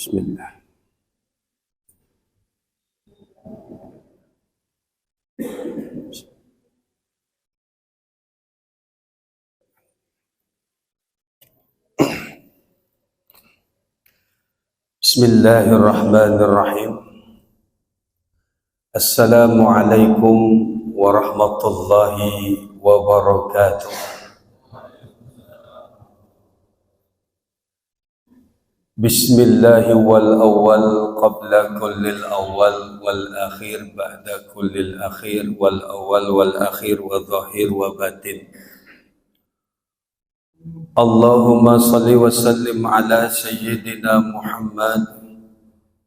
Bismillah. Bismillahirrahmanirrahim. Assalamualaikum warahmatullahi wabarakatuh. Bismillahi wal awal qabla kullil awal wal akhir ba'da kullil akhir wal awal wal akhir wa zahir wa batin. Allahumma salli wa sallim ala sayyidina Muhammad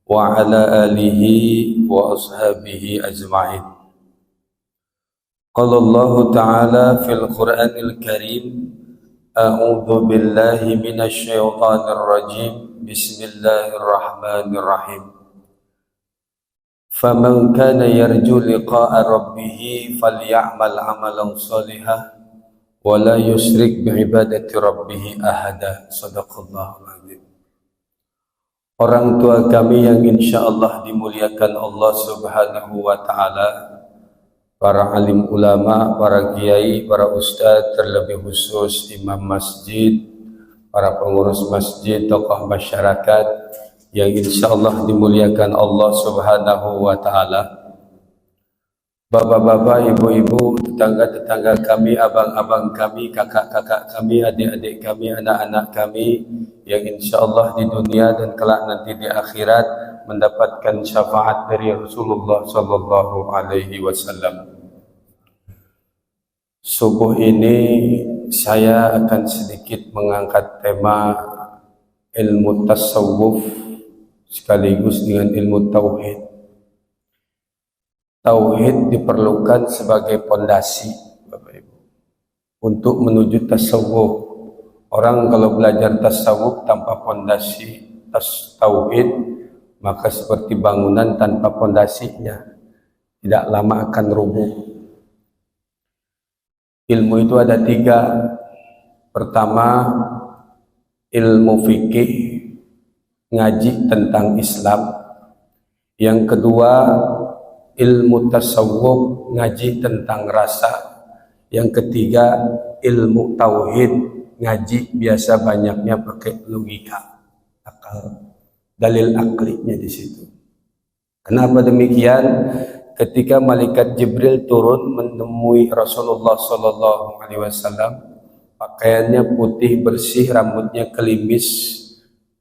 wa ala alihi wa ashabihi ajma'in. Qala Allah ta'ala fil Qur'anil Karim, a'udzu billahi minasy syaithanir rajim. Bismillahirrahmanirrahim. Faman kana yarju liqa'a rabbih faly'amal 'amalan shalihan wa la yusyrik bi'ibadati rabbih ahada. Shadaqallahul azim. Orang tua kami yang insyaallah dimuliakan Allah Subhanahu wa taala, para alim ulama, para kiai, para ustadz, terlebih khusus imam masjid, para pengurus masjid, tokoh masyarakat yang insyaallah dimuliakan Allah Subhanahu wa taala. Bapak-bapak, ibu-ibu, tetangga-tetangga kami, abang-abang kami, kakak-kakak kami, adik-adik kami, anak-anak kami yang insyaallah di dunia dan kelak nanti di akhirat mendapatkan syafaat dari Rasulullah sallallahu alaihi wasallam. Subuh ini saya akan sedikit mengangkat tema ilmu tasawuf sekaligus dengan ilmu tauhid. Tauhid diperlukan sebagai pondasi, Bapak Ibu, untuk menuju tasawuf. Orang kalau belajar tasawuf tanpa pondasi tauhid, maka seperti bangunan tanpa pondasinya, tidak lama akan rubuh. Ilmu itu ada 3. Pertama, ilmu fikih, ngaji tentang Islam. Yang kedua, ilmu tasawuf, ngaji tentang rasa. Yang ketiga, ilmu tauhid, ngaji biasa banyaknya pakai logika, akal, dalil aklinya di situ. Kenapa demikian? Ketika malaikat Jibril turun menemui Rasulullah sallallahu alaihi wasallam, pakaiannya putih bersih, rambutnya kelimis,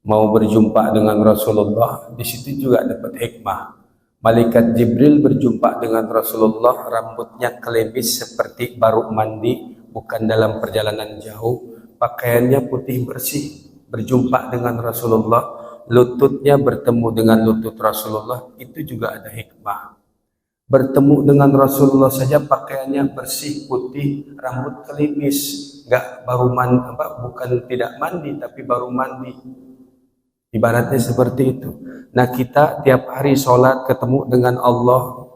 mau berjumpa dengan Rasulullah, di situ juga dapat hikmah. Malaikat Jibril berjumpa dengan Rasulullah, rambutnya kelimis seperti baru mandi, bukan dalam perjalanan jauh, pakaiannya putih bersih, berjumpa dengan Rasulullah, lututnya bertemu dengan lutut Rasulullah, itu juga ada hikmah. Bertemu dengan Rasulullah saja pakaiannya bersih, putih, rambut kelimis, enggak baru mandi, bukan tidak mandi tapi baru mandi. Ibaratnya seperti itu. Nah, kita tiap hari sholat ketemu dengan Allah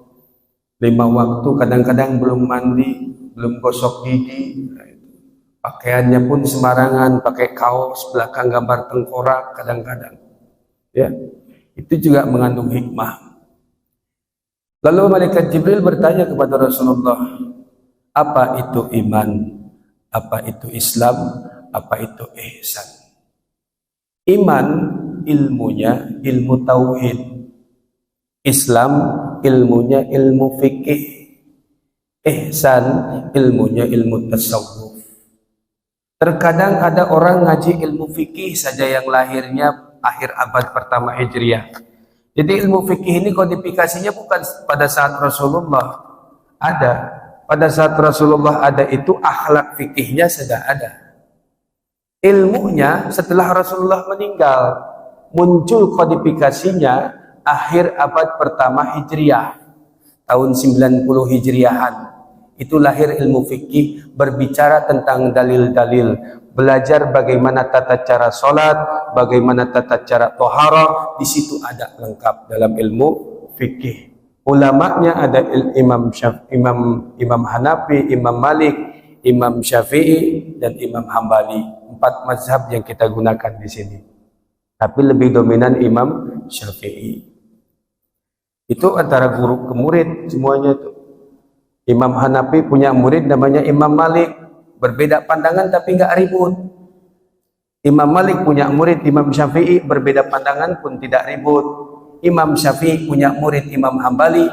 5 waktu, kadang-kadang belum mandi, belum gosok gigi, pakaiannya pun sembarangan, pakai kaos belakang gambar tengkorak kadang-kadang. Ya, itu juga mengandung hikmah. Lalu malaikat Jibril bertanya kepada Rasulullah, apa itu iman? Apa itu Islam? Apa itu ihsan? Iman ilmunya ilmu tauhid, Islam ilmunya ilmu fikih, ihsan ilmunya ilmu tasawuf. Terkadang ada orang ngaji ilmu fikih saja yang lahirnya akhir abad pertama Hijriah. Jadi ilmu fikih ini kodifikasinya bukan pada saat Rasulullah ada. Pada saat Rasulullah ada itu akhlak fikihnya sudah ada. Ilmunya setelah Rasulullah meninggal, muncul kodifikasinya akhir abad pertama Hijriah, tahun 90 Hijriahan. Itu lahir ilmu fikih, berbicara tentang dalil-dalil, belajar bagaimana tata cara sholat, bagaimana tata cara toharah. Di situ ada lengkap dalam ilmu fikih. Ulamanya ada Imam Hanafi, Imam Malik, Imam Syafi'i, dan Imam Hambali. 4 mazhab yang kita gunakan di sini. tapi lebih dominan Imam Syafi'i. Itu antara guru ke murid semuanya tuh. Imam Hanafi punya murid namanya Imam Malik, berbeda pandangan tapi nggak ribut. Imam Malik punya murid Imam Syafi'i, berbeda pandangan pun tidak ribut. Imam Syafi'i punya murid Imam Hambali,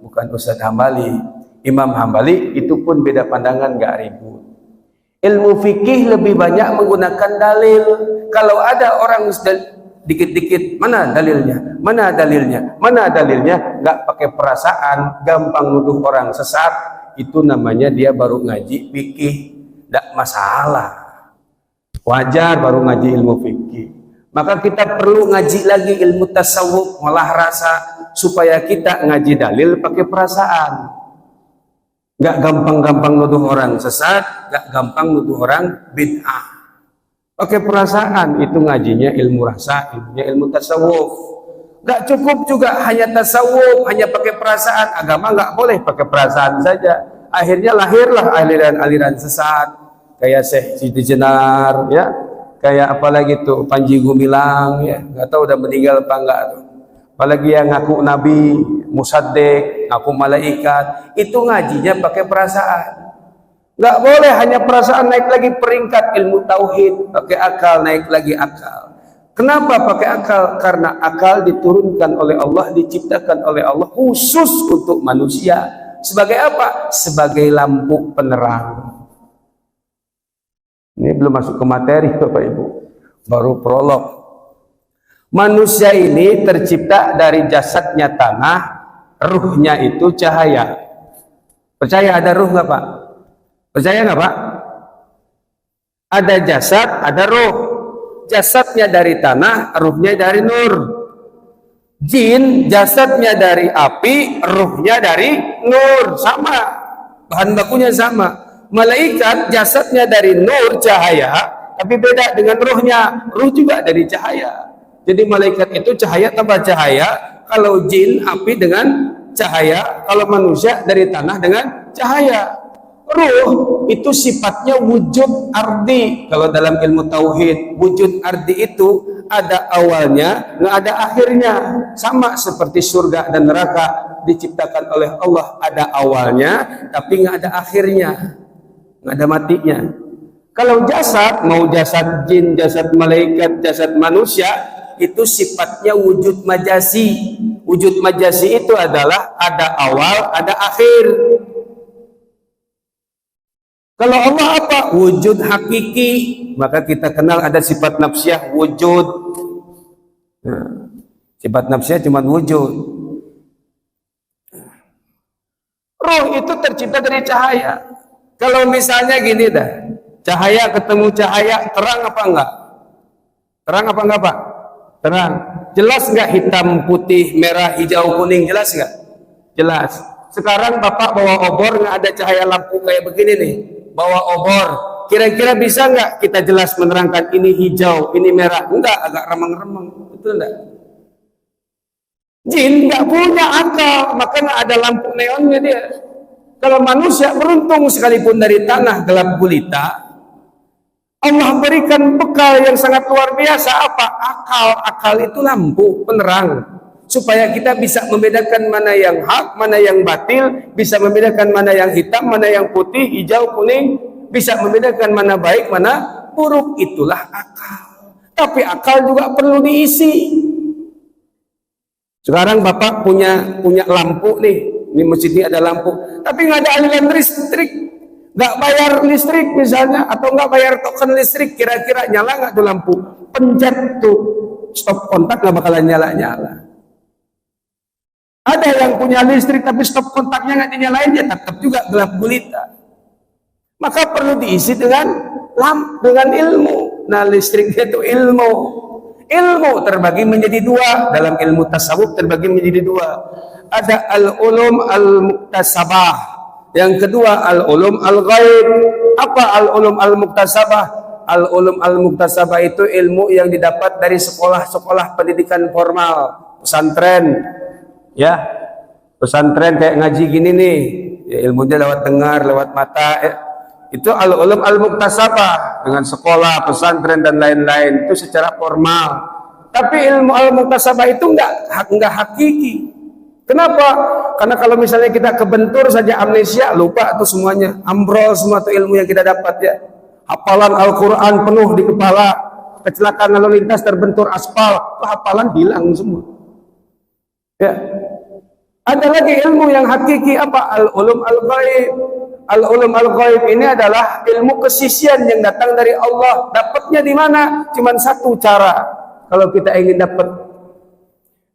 bukan Ustadz Hambali. Imam Hambali itu pun beda pandangan, nggak ribut. Ilmu fikih lebih banyak menggunakan dalil. Kalau ada orang dikit-dikit, mana dalilnya? Mana dalilnya? Mana dalilnya? Nggak pakai perasaan, gampang nuduh orang sesat. Itu namanya dia baru ngaji fikih, nggak masalah. Wajar baru ngaji ilmu fikih. Maka kita perlu ngaji lagi ilmu tasawuf, malah rasa, supaya kita ngaji dalil pakai perasaan. Nggak gampang-gampang nuduh orang sesat, nggak gampang nuduh orang bid'ah. Pakai perasaan, itu ngajinya ilmu rasa, ilmunya ilmu tasawuf. Nggak cukup juga hanya tasawuf, hanya pakai perasaan. Agama nggak boleh pakai perasaan saja. Akhirnya lahirlah aliran-aliran sesat, kayak Syekh Siti Jenar, ya, kayak apalagi tuh Panji Gumilang, ya, nggak tahu udah meninggal apa enggak tuh. Apalagi yang ngaku nabi, musaddiq, ngaku malaikat, itu ngajinya pakai perasaan. Nggak boleh hanya perasaan, naik lagi peringkat ilmu tauhid, pakai akal, naik lagi akal. Kenapa pakai akal? Karena akal diturunkan oleh Allah, diciptakan oleh Allah khusus untuk manusia. Sebagai apa? Sebagai lampu penerang. Ini belum masuk ke materi Bapak Ibu, baru prolog. Manusia ini tercipta dari jasadnya tanah, ruhnya itu cahaya. Percaya ada ruh nggak Pak? Percaya nggak Pak? Ada jasad, ada ruh. Jasadnya dari tanah, ruhnya dari nur. Jin jasadnya dari api, ruhnya dari nur, sama. Bahan bakunya sama. Malaikat jasadnya dari nur, cahaya, tapi beda dengan ruhnya. Ruh juga dari cahaya. Jadi malaikat itu cahaya tambah cahaya. Kalau jin api dengan cahaya, kalau manusia dari tanah dengan cahaya. Ruh itu sifatnya wujud ardi. Kalau dalam ilmu tauhid, wujud ardi itu ada awalnya, nggak ada akhirnya. Sama seperti surga dan neraka diciptakan oleh Allah, ada awalnya tapi nggak ada akhirnya, nggak ada matinya. Kalau jasad, mau jasad jin, jasad malaikat, jasad manusia, itu sifatnya wujud majasi. Wujud majasi itu adalah ada awal, ada akhir. Kalau Allah apa? Wujud hakiki. Maka kita kenal ada sifat nafsiyah, wujud. Nah, sifat nafsiyah cuma wujud. Ruh itu tercipta dari cahaya. Kalau misalnya gini dah, cahaya ketemu cahaya, terang apa enggak? Terang apa enggak Pak? Terang. Jelas enggak hitam, putih, merah, hijau, kuning? Jelas enggak? Jelas. Sekarang Bapak bawa obor, nggak ada cahaya lampu kayak begini nih. Bawa obor, kira-kira bisa nggak kita jelas menerangkan ini hijau, ini merah? Enggak, agak remeng-remeng, betul enggak? Jin nggak punya akal, maka nggak ada lampu neonnya dia. Kalau manusia beruntung sekalipun dari tanah gelap gulita, Allah berikan bekal yang sangat luar biasa. Apa? Akal. Akal itu lampu penerang, supaya kita bisa membedakan mana yang hak, mana yang batil, bisa membedakan mana yang hitam, mana yang putih, hijau, kuning, bisa membedakan mana baik, mana buruk. Itulah akal. Tapi akal juga perlu diisi. Sekarang Bapak punya lampu nih, ini masjid ini ada lampu, tapi nggak ada aliran listrik, nggak bayar listrik misalnya, atau nggak bayar token listrik, kira-kira nyala nggak tuh lampu? Pencet tuh stop kontak, nggak bakalan nyala-nyala. Ada yang punya listrik tapi stop kontaknya nggak dinyalain, ya tetap juga gelap gulita. Maka perlu diisi dengan ilmu. Nah, listriknya itu ilmu. Ilmu terbagi menjadi dua. Dalam ilmu tasawuf terbagi menjadi dua. Ada al-ulum al-muktasabah. Yang kedua al-ulum al-ghaib. Apa al-ulum al-muktasabah? Al-ulum al-muktasabah itu ilmu yang didapat dari sekolah-sekolah pendidikan formal, pesantren. Ya, pesantren kayak ngaji gini nih, ya, ilmunya lewat dengar, lewat mata, ya. Itu al-ulum al-muktasabah dengan sekolah, pesantren dan lain-lain, itu secara formal. Tapi ilmu al-muktasabah itu enggak hakiki. Kenapa? Karena kalau misalnya kita kebentur saja amnesia, lupa tuh semuanya, ambrol semua tuh ilmu yang kita dapat ya. Hafalan Al-Quran penuh di kepala, kecelakaan lalu lintas terbentur aspal, tuh hafalan hilang semua. Ya. Ada lagi ilmu yang hakiki apa? Al-ulum al-ghaib. Al-ulum al-ghaib ini adalah ilmu kesisian yang datang dari Allah. Dapatnya di mana? Cuman satu cara kalau kita ingin dapat.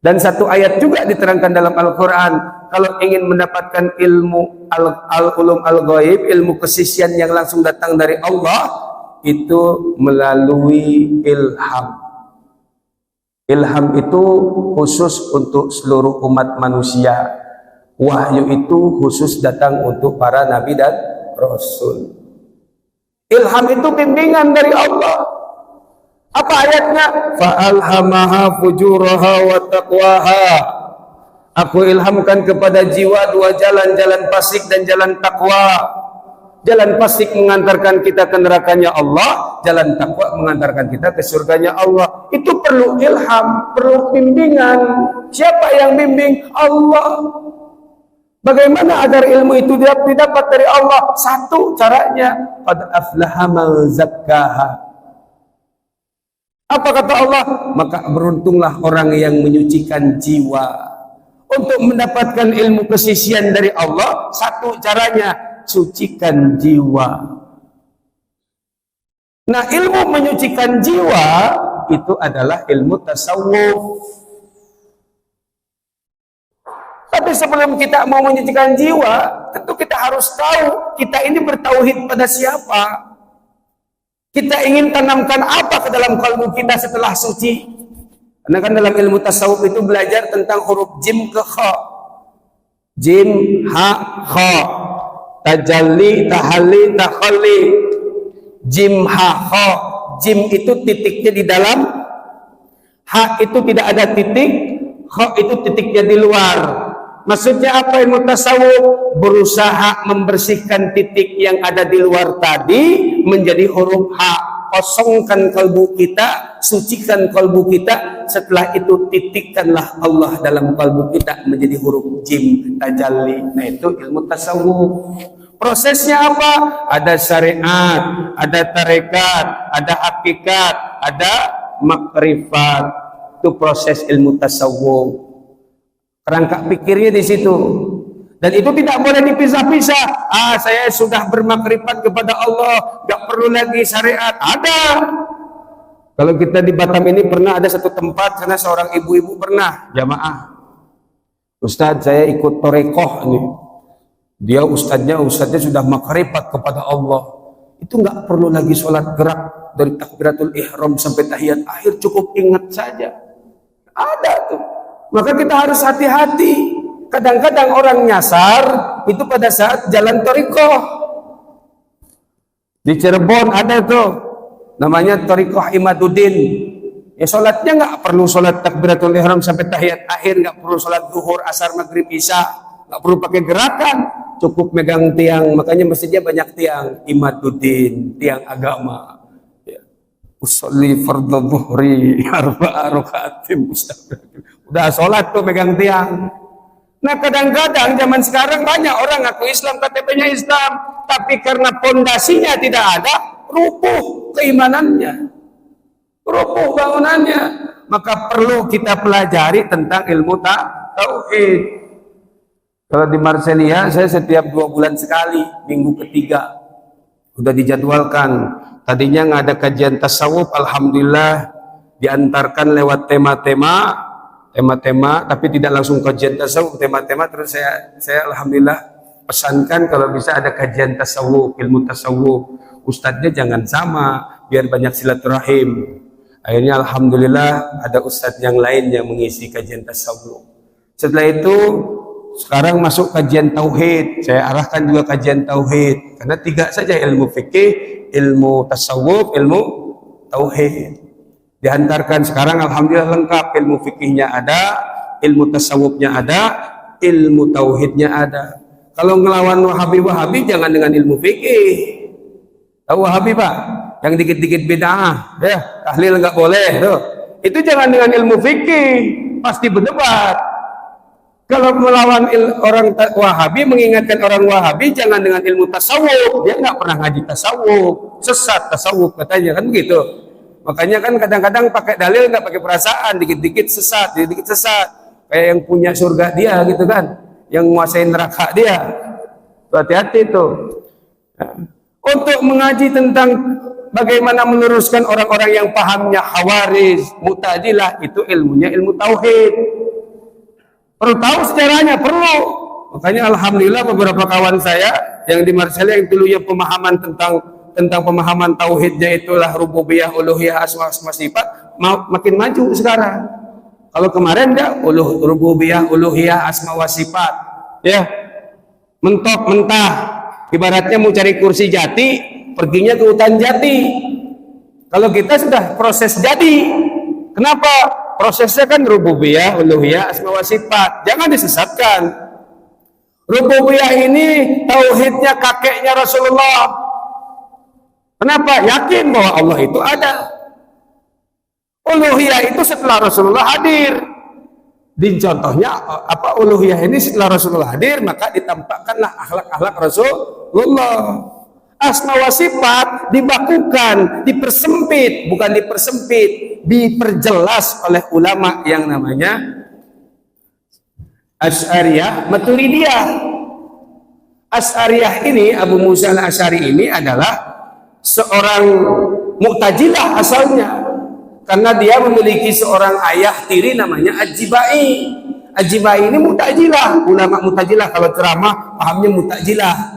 Dan satu ayat juga diterangkan dalam Al-Quran. Kalau ingin mendapatkan ilmu al-ulum al-ghaib, ilmu kesisian yang langsung datang dari Allah, itu melalui ilham. Ilham itu khusus untuk seluruh umat manusia. Wahyu itu khusus datang untuk para nabi dan rasul. Ilham itu bimbingan dari Allah. Apa ayatnya? Fa'alhamaha fujuraha wa taqwaha. Aku ilhamkan kepada jiwa dua jalan, jalan fasik dan jalan takwa. Jalan fasik mengantarkan kita ke nerakanya Allah, jalan takwa mengantarkan kita ke surganya Allah. Itu perlu ilham, perlu bimbingan. Siapa yang bimbing? Allah. Bagaimana agar ilmu itu didapat dari Allah? Satu caranya, qad aflaha man zakkaha. Apa kata Allah? Maka beruntunglah orang yang menyucikan jiwa. Untuk mendapatkan ilmu kesisian dari Allah, satu caranya, sucikan jiwa. Nah, ilmu menyucikan jiwa itu adalah ilmu tasawuf. Tapi sebelum kita mau menyucikan jiwa, tentu kita harus tahu kita ini bertauhid pada siapa. Kita ingin tanamkan apa ke dalam kalbu kita setelah suci? Karena kan dalam ilmu tasawuf itu belajar tentang huruf jim ke kha. Jim, ha, kha. Tajalli, tahalli, takhalli. Jim, ha, kha. Jim itu titiknya di dalam. Ha itu tidak ada titik. Kha itu titiknya di luar. Maksudnya apa ilmu tasawuf? Berusaha membersihkan titik yang ada di luar tadi menjadi huruf H. Kosongkan kalbu kita, sucikan kalbu kita. Setelah itu titikkanlah Allah dalam kalbu kita menjadi huruf jim, tajalli. Nah itu ilmu tasawuf. Prosesnya apa? Ada syariat, ada tarekat, ada hakikat, ada makrifat. Itu proses ilmu tasawuf. Kerangka pikirnya di situ. Dan itu tidak boleh dipisah-pisah. Saya sudah bermakrifat kepada Allah, gak perlu lagi syariat. Ada. Kalau kita di Batam ini pernah ada satu tempat, karena seorang ibu-ibu pernah jamaah. Ustadz, saya ikut torekoh nih. Dia ustadznya sudah makrifat kepada Allah. Itu gak perlu lagi sholat gerak dari takbiratul ihram sampai tahiyat akhir, cukup ingat saja. Ada tuh. Maka kita harus hati-hati. Kadang-kadang orang nyasar itu pada saat jalan thariqah. Di Cirebon ada tuh namanya thariqah Imaduddin. Ya sholatnya nggak perlu sholat takbiratul ihram sampai tahiyat akhir, nggak perlu sholat zuhur, asar, maghrib, isya, nggak perlu pakai gerakan, cukup megang tiang. Makanya masjidnya banyak tiang. Imaduddin, tiang agama. Usolli fardhu dhuhri arba'a raka'atin mustaqbil. Udah sholat tuh megang tiang. Nah kadang-kadang zaman sekarang banyak orang ngaku Islam, KTP-nya Islam, tapi karena pondasinya tidak ada, rubuh keimanannya, rubuh bangunannya. Maka perlu kita pelajari tentang ilmu tauhid. Kalau di Marselia saya setiap 2 bulan sekali, minggu ketiga udah dijadwalkan. Tadinya nggak ada kajian tasawuf, alhamdulillah diantarkan lewat tema-tema, tapi tidak langsung kajian tasawuf, tema-tema. Terus saya alhamdulillah pesankan kalau bisa ada kajian tasawuf, ilmu tasawuf. Ustadznya jangan sama, biar banyak silaturahim. Akhirnya alhamdulillah ada ustadz yang lain yang mengisi kajian tasawuf. Setelah itu sekarang masuk kajian tauhid. Saya arahkan juga kajian tauhid, karena 3 saja, ilmu fikih, ilmu tasawuf, ilmu tauhid. Diantarkan sekarang alhamdulillah lengkap, ilmu fikihnya ada, ilmu tasawufnya ada, ilmu tauhidnya ada. Kalau ngelawan Wahabi jangan dengan ilmu fikih. Tahu Wahabi Pak? Yang dikit-dikit bid'ah, ya, tahlil nggak boleh tuh. Itu jangan dengan ilmu fikih, pasti berdebat. Kalau melawan orang Wahabi, mengingatkan orang Wahabi, jangan dengan ilmu tasawuf. Dia nggak pernah ngaji tasawuf, sesat tasawuf katanya, kan begitu. Makanya kan kadang-kadang pakai dalil nggak pakai perasaan, dikit-dikit sesat, dikit-dikit sesat. Kayak yang punya surga dia gitu kan, yang menguasai neraka dia. Hati-hati tuh. Untuk mengaji tentang bagaimana meluruskan orang-orang yang pahamnya Khawarij, Mu'tazilah, itu ilmunya ilmu tauhid. Perlu tahu sejarahnya, perlu. Makanya alhamdulillah beberapa kawan saya yang di Marsella yang dulunya pemahaman tentang pemahaman tauhidnya itulah rububiyah, uluhiyah, asma sifat, makin maju sekarang. Kalau kemarin dia rububiyah, uluhiyah, asma wa sifat, ya mentok mentah. Ibaratnya mau cari kursi jati, perginya ke hutan jati. Kalau kita sudah proses jadi, kenapa? Prosesnya kan rububiyah, uluhiyah, asma wa sifat. Jangan disesatkan. Rububiyah ini tauhidnya kakeknya Rasulullah. Kenapa? Yakin bahwa Allah itu ada. Uluhiyah itu setelah Rasulullah hadir. Di contohnya apa, uluhiyah ini setelah Rasulullah hadir, maka ditampakkanlah akhlak-akhlak Rasulullah. Asma wa sifat dibakukan, dipersempit, bukan dipersempit, diperjelas oleh ulama yang namanya Asy'ariyah Maturidiyah. Asy'ariyah ini, Abu Musa al-Asy'ari ini adalah seorang Mu'tazilah asalnya, karena dia memiliki seorang ayah tiri namanya Ajibai. Ajibai ini Mu'tazilah, ulama Mu'tazilah. Kalau ceramah pahamnya Mu'tazilah.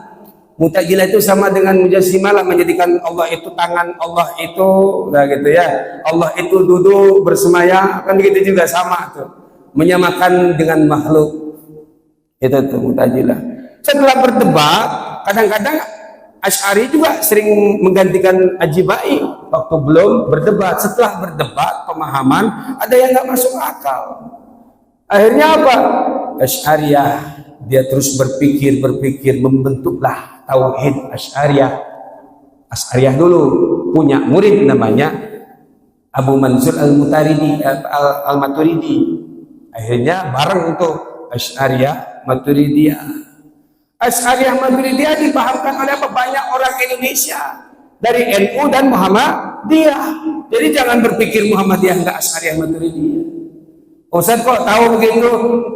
Mu'tazilah itu sama dengan Mujassimah lah, menjadikan Allah itu tangan, Allah itu nah gitu ya, Allah itu duduk bersemayam, kan begitu juga sama tuh, menyamakan dengan makhluk. Itu tuh Mu'tazilah. Setelah berdebat, kadang-kadang Asy'ari juga sering menggantikan Ajibai waktu belum berdebat. Setelah berdebat, pemahaman ada yang nggak masuk akal. Akhirnya apa? Asy'ariyah dia terus berpikir, membentuklah tauhid Asy'ariyah. Asy'ariyah dulu punya murid namanya Abu Mansur al-Maturidi. Akhirnya bareng untuk Asy'ariyah Maturidiyah. Asy'ariyah Maturidiyah dipahamkan oleh banyak orang Indonesia dari NU dan Muhammadiyah. Jadi jangan berpikir Muhammadiyah enggak Asy'ariyah Maturidiyah. Ustaz kok tahu begitu?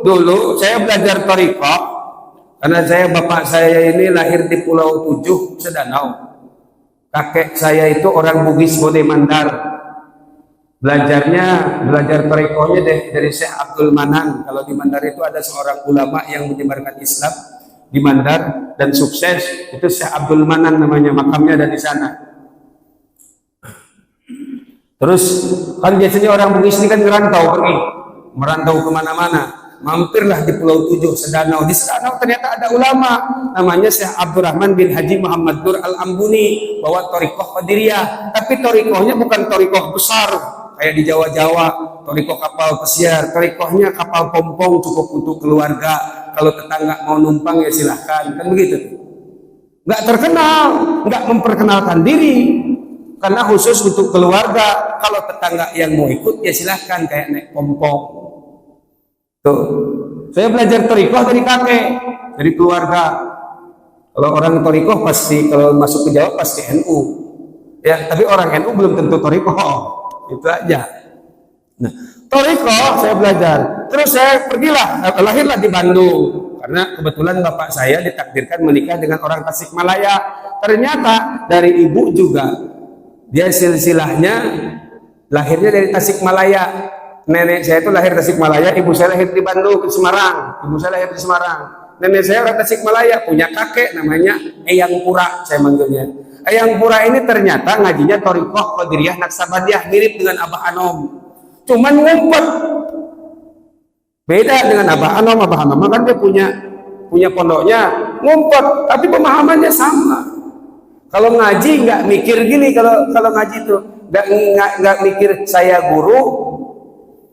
Dulu saya belajar thariqah karena bapak saya ini lahir di Pulau Tujuh, Sedanau. Kakek saya itu orang Bugis Bode Mandar. Belajar thariqahnya dari Syekh Abdul Manan. Kalau di Mandar itu ada seorang ulama yang menyebarkan Islam di Mandar dan sukses, itu Syekh Abdul Manan namanya, makamnya ada di sana. Terus kan biasanya orang Bugis ini kan merantau kemana-mana, mampirlah di Pulau Tujuh, Sedanau. Di Sedanau ternyata ada ulama namanya Syekh Abdurrahman bin Haji Muhammad Nur Al-Ambuni, bawa thariqah Qadiriyah, tapi thariqahnya bukan thariqah besar kayak di Jawa-Jawa, thariqah kapal pesiar. Thariqahnya kapal pompong, cukup untuk keluarga. Kalau tetangga mau numpang ya silahkan, kan begitu. Nggak terkenal, nggak memperkenalkan diri, karena khusus untuk keluarga. Kalau tetangga yang mau ikut ya silahkan, kayak naik pompong. Tuh, saya belajar thariqah dari kakek, dari keluarga. Kalau orang thariqah pasti, kalau masuk ke Jawa pasti NU. Ya, tapi orang NU belum tentu thariqah. Itu aja. Nah, thariqah saya belajar. Terus saya lahirlah di Bandung. Karena kebetulan bapak saya ditakdirkan menikah dengan orang Tasikmalaya. Ternyata dari ibu juga, dia silsilahnya lahirnya dari Tasikmalaya. Nenek saya itu lahir di Tasikmalaya, ibu saya lahir di Bandung, di Semarang. Ibu saya lahir di Semarang. Nenek saya orang Tasikmalaya, punya kakek namanya Eyang Pura, saya manggilnya. Eyang Pura ini ternyata ngajinya thariqah Qadiriyah Naksabandiyah, mirip dengan Abah Anom. Cuman ngumpet. Beda dengan Abah Anom kan dia punya pondoknya, ngumpet, tapi pemahamannya sama. Kalau ngaji nggak mikir gini, kalau ngaji tuh nggak mikir saya guru,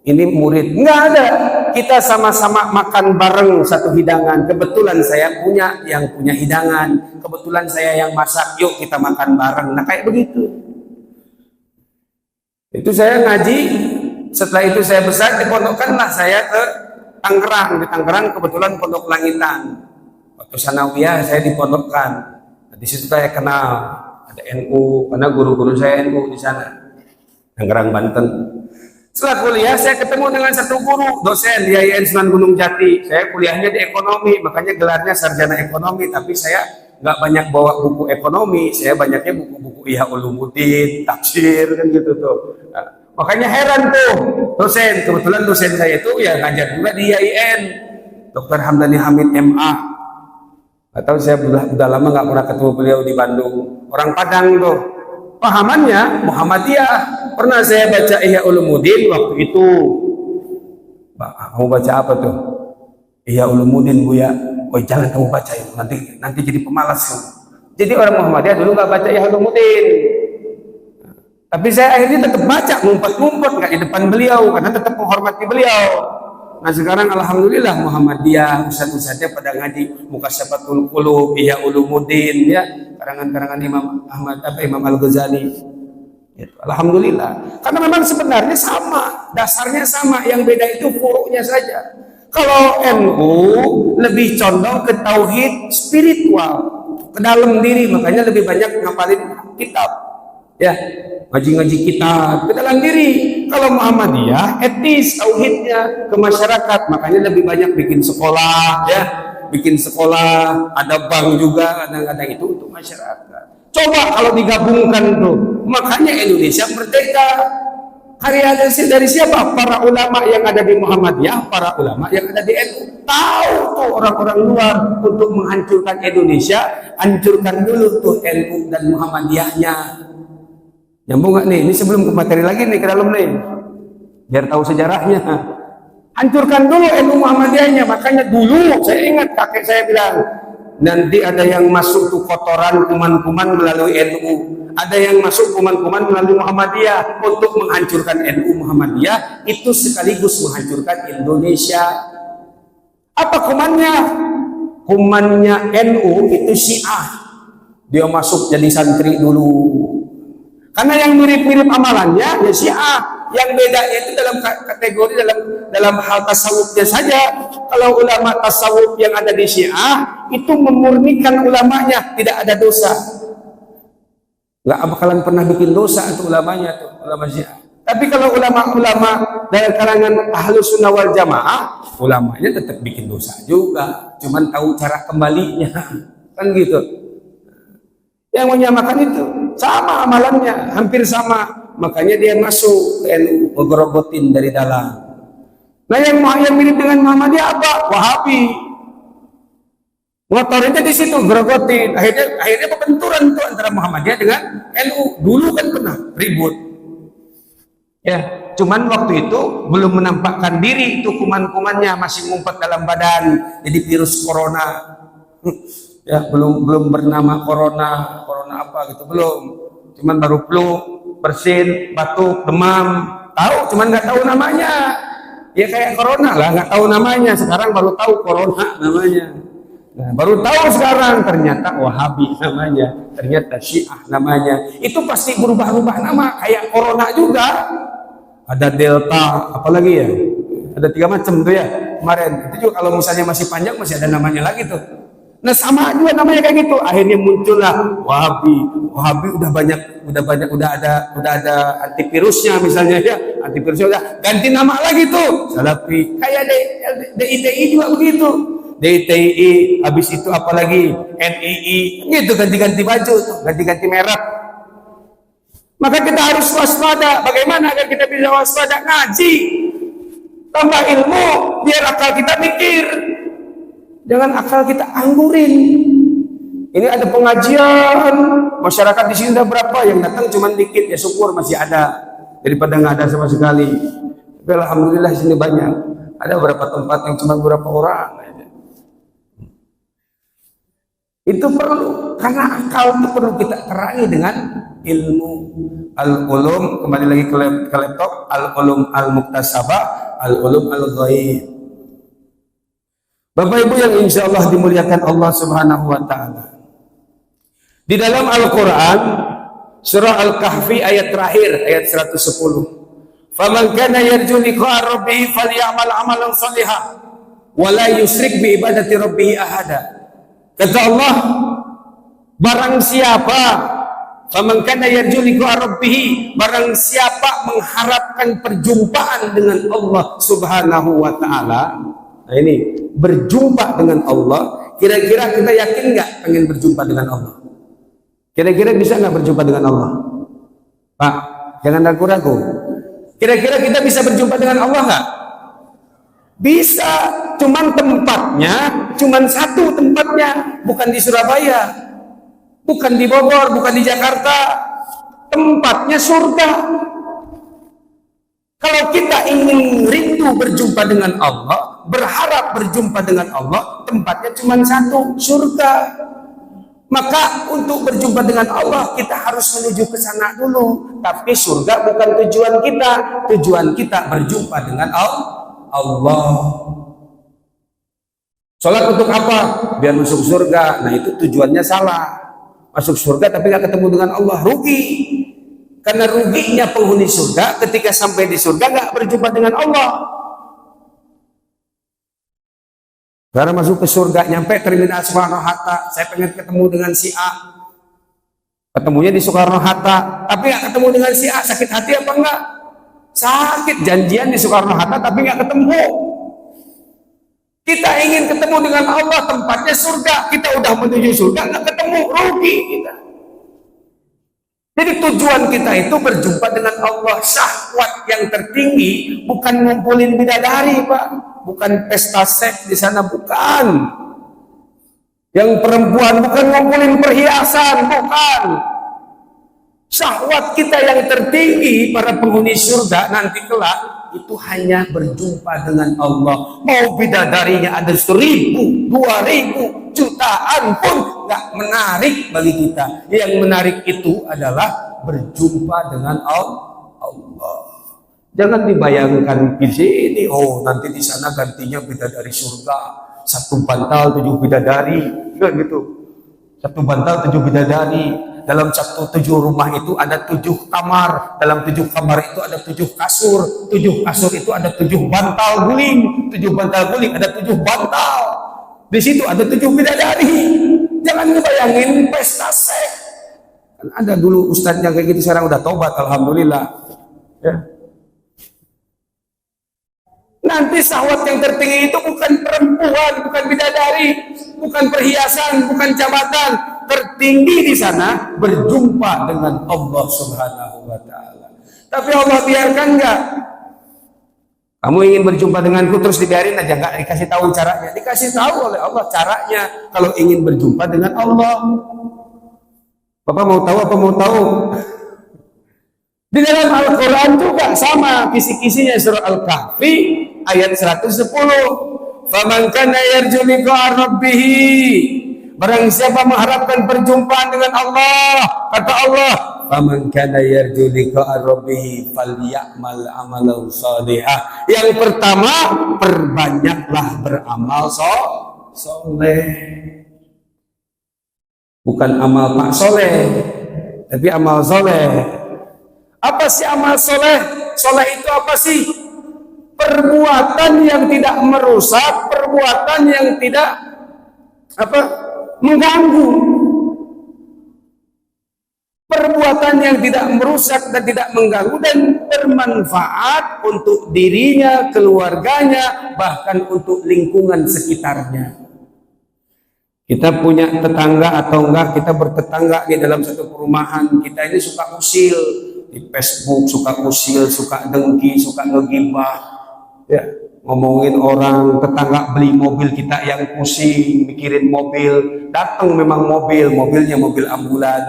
ini murid, nggak ada. Kita sama-sama makan bareng satu hidangan. Kebetulan saya yang punya hidangan, kebetulan saya yang masak, yuk kita makan bareng. Nah kayak begitu. Itu saya ngaji Setelah itu saya besar, dipondokkanlah saya ke Tangerang. Di Tangerang kebetulan Pondok Langitan. Waktu sanawiyah saya dipondokkan. Nah, di situ saya kenal ada NU, karena guru-guru saya NU di sana, Tangerang, Banten. Setelah kuliah saya ketemu dengan satu guru dosen di IAIN Sunan Gunung Jati. Saya kuliahnya di ekonomi, makanya gelarnya sarjana ekonomi. Tapi saya nggak banyak bawa buku ekonomi, saya banyaknya buku-buku Ihya Ulumuddin, tafsir kan gitu tuh. Nah, makanya heran tuh dosen, kebetulan dosen saya itu ya ngajar juga di IAIN, Dr. Hamdani Hamid MA. Atau saya udah lama nggak pernah ketemu beliau di Bandung. Orang Padang tuh. Pahamannya Muhammadiyah. Pernah saya baca Ihya Ulumuddin waktu itu. Kamu baca apa tuh? Ihya Ulumuddin, Bu ya. Oh, jangan kamu baca itu, nanti jadi pemalas kamu. Jadi orang Muhammadiyah dulu nggak baca Ihya Ulumuddin. Tapi saya akhirnya tetap baca, ngumpet-ngumpet nggak di depan beliau karena tetap menghormati beliau. Nah sekarang alhamdulillah Muhammadiyah, ustadz-ustadznya pada ngaji Mukasyafatul Qulub, Ihya Ulumuddin, ya, karangan-karangan Imam Al-Ghazali. Gitu. Alhamdulillah. Karena memang sebenarnya sama, dasarnya sama, yang beda itu furu'nya saja. Kalau NU lebih condong ke tauhid spiritual, ke dalam diri, makanya lebih banyak ngapalin kitab. Ya, ngaji-ngaji kitab ke dalam diri. Kalau Muhammadiyah etis tauhidnya ke masyarakat, makanya lebih banyak bikin sekolah, ya, bikin sekolah, ada bank juga kadang-kadang itu untuk masyarakat. Coba kalau digabungkan tuh, makanya Indonesia merdeka. Karya dari siapa? Para ulama yang ada di Muhammadiyah, para ulama yang ada di NU. Tahu tuh orang-orang luar untuk menghancurkan Indonesia, hancurkan dulu tuh NU dan Muhammadiyahnya. Nyambung nggak nih? Ini sebelum ke materi lagi nih ke dalam nih, biar tahu sejarahnya. Hancurkan dulu NU Muhammadiyahnya. Makanya dulu saya ingat kakek saya bilang, nanti ada yang masuk tuh kotoran kuman-kuman melalui NU, ada yang masuk kuman-kuman melalui Muhammadiyah untuk menghancurkan NU Muhammadiyah, itu sekaligus menghancurkan Indonesia. Apa kumannya? Kumannya NU itu Syiah. Dia masuk jadi santri dulu. Karena yang mirip-mirip amalannya ya Syiah, yang beda itu dalam kategori dalam hal tasawufnya saja. Kalau ulama tasawuf yang ada di Syiah itu memurnikan ulamanya, tidak ada dosa. Nggak bakalan pernah bikin dosa itu ulamanya tuh, ulama Syiah. Tapi kalau ulama-ulama dari kalangan Ahlus Sunnah wal Jamaah, ulamanya tetap bikin dosa juga, cuman tahu cara kembalinya, kan gitu. Yang menyamakan itu sama amalannya, hampir sama, makanya dia masuk ke NU, ngegerogotin dari dalam. Nah yang mirip dengan Muhammadiyah apa? Wahabi. Ngotorinnya di situ, gerogotin. Akhirnya perbenturan tuh antara Muhammadiyah dengan NU. Dulu kan pernah ribut. Ya, cuman waktu itu belum menampakkan diri itu kuman-kumannya, masih ngumpet dalam badan. Jadi virus corona. Ya, belum bernama corona apa gitu, belum. Cuman baru flu, bersin, batuk, demam. Tahu, cuman nggak tahu namanya. Ya kayak corona lah, nggak tahu namanya. Sekarang baru tahu corona namanya. Nah, baru tahu sekarang ternyata Wahabi namanya, ternyata Syiah namanya. Itu pasti berubah-ubah nama, kayak corona juga. Ada Delta, apalagi ya? Ada 3 macam tuh ya kemarin. Itu juga kalau misalnya masih panjang masih ada namanya lagi tuh. Nah sama juga namanya kayak gitu. Akhirnya muncullah Wahabi. Wahabi udah ada antivirusnya misalnya ya. Antivirusnya udah ganti nama lagi tuh. Salafi. Kayak DITI juga begitu. DITI, habis itu apalagi NII, gitu ganti-ganti baju tuh, ganti-ganti merek. Maka kita harus waspada. Bagaimana agar kita bisa waspada? Ngaji, tambah ilmu, biar akal kita mikir. Jangan akal kita anggurin. Ini ada pengajian, masyarakat di sini udah berapa, yang datang cuma dikit, ya syukur masih ada daripada nggak ada sama sekali. Tapi alhamdulillah di sini banyak. Ada beberapa tempat yang cuma beberapa orang. Itu perlu, karena akal itu perlu kita terangi dengan ilmu. Al-ulum, kembali lagi ke laptop, al-ulum al-muktasabah, al-ulum al-ghaib. Bapak Ibu yang insya Allah dimuliakan Allah Subhanahu wa Ta'ala, di dalam Al-Quran surah Al-Kahfi ayat terakhir, ayat 110, Faman kana yarju liqa'a rabbih falyamal 'amalan shalihan wa la yusyrik bi ibadati rabbih ahada. Kata Allah, barang siapa faman kana yarju liqa'a rabbih, barang siapa mengharapkan perjumpaan dengan Allah Subhanahu wa taala. Nah ini berjumpa dengan Allah, kira-kira kita yakin nggak pengen berjumpa dengan Allah? Kira-kira bisa nggak berjumpa dengan Allah? Pak, jangan ragu-ragu. Kira-kira kita bisa berjumpa dengan Allah nggak? Bisa, cuman tempatnya, cuman satu tempatnya, bukan di Surabaya, bukan di Bogor, bukan di Jakarta, tempatnya surga. Kalau kita ingin rindu berjumpa dengan Allah, berharap berjumpa dengan Allah, tempatnya cuma satu, surga. Maka untuk berjumpa dengan Allah kita harus menuju ke sana dulu. Tapi surga bukan tujuan kita. Tujuan kita berjumpa dengan Allah. Sholat untuk apa? Biar masuk surga. Nah itu tujuannya salah. Masuk surga tapi nggak ketemu dengan Allah, rugi. Karena ruginya penghuni surga ketika sampai di surga nggak berjumpa dengan Allah. Karena masuk ke surga, nyampe terminal Soekarno-Hatta, saya pengen ketemu dengan si A. Ketemunya di Soekarno-Hatta, tapi nggak ketemu dengan si A, sakit hati apa enggak? Sakit, janjian di Soekarno-Hatta tapi nggak ketemu. Kita ingin ketemu dengan Allah, tempatnya surga, kita udah menuju surga, nggak ketemu, rugi kita. Jadi tujuan kita itu berjumpa dengan Allah. Syahwat yang tertinggi bukan ngumpulin bidadari, Pak. Bukan pesta seks di sana, bukan. Yang perempuan bukan ngumpulin perhiasan, bukan. Syahwat kita yang tertinggi para penghuni surga nanti kelak itu hanya berjumpa dengan Allah. Mau bidadarinya ada 1.000, 2.000, jutaan pun nggak menarik bagi kita. Yang menarik itu adalah berjumpa dengan Allah. Jangan dibayangkan di sini, oh nanti di sana gantinya bidadari surga, 1 bantal 7 bidadari, kan gitu. 1 bantal 7 bidadari. Dalam 7 rumah itu ada 7 kamar. Dalam 7 kamar itu ada 7 kasur. 7 kasur itu ada 7 bantal guling. 7 bantal guling ada 7 bantal. Di situ ada 7 bidadari. Jangan ngebayangin pesta seks. Kan ada dulu ustadz yang kayak gitu, sekarang udah tobat, alhamdulillah. Ya. Nanti syahwat yang tertinggi itu bukan perempuan, bukan bidadari, bukan perhiasan, bukan jabatan. Tertinggi di sana berjumpa dengan Allah Subhanahu wa taala. Tapi Allah biarkan enggak? Kamu ingin berjumpa denganku terus dibiarin aja, enggak dikasih tahu caranya. Dikasih tahu oleh Allah caranya kalau ingin berjumpa dengan Allah. Bapak mau tahu apa mau tahu? Di dalam Al-Quran juga sama kisi-kisinya, surah Al-Kahfi ayat 110. Faman kana yarju liqa'a rabbih, barang siapa mengharapkan perjumpaan dengan Allah, kata Allah, faman kana yarju liqa'a rabbih falyamal amalan shalihah. Yang pertama, perbanyaklah beramal soleh. Bukan amal Pak Soleh, tapi amal soleh. Apa sih amal soleh? Soleh itu apa sih? Perbuatan yang tidak merusak, perbuatan yang tidak mengganggu, perbuatan yang tidak merusak dan tidak mengganggu dan bermanfaat untuk dirinya, keluarganya, bahkan untuk lingkungan sekitarnya. Kita punya tetangga atau enggak, kita bertetangga di dalam satu perumahan, kita ini suka usil di Facebook, suka usil, suka dengki, suka ngegibah, ya, ngomongin orang. Tetangga beli mobil, kita yang pusing mikirin mobil. Datang memang mobilnya mobil ambulan.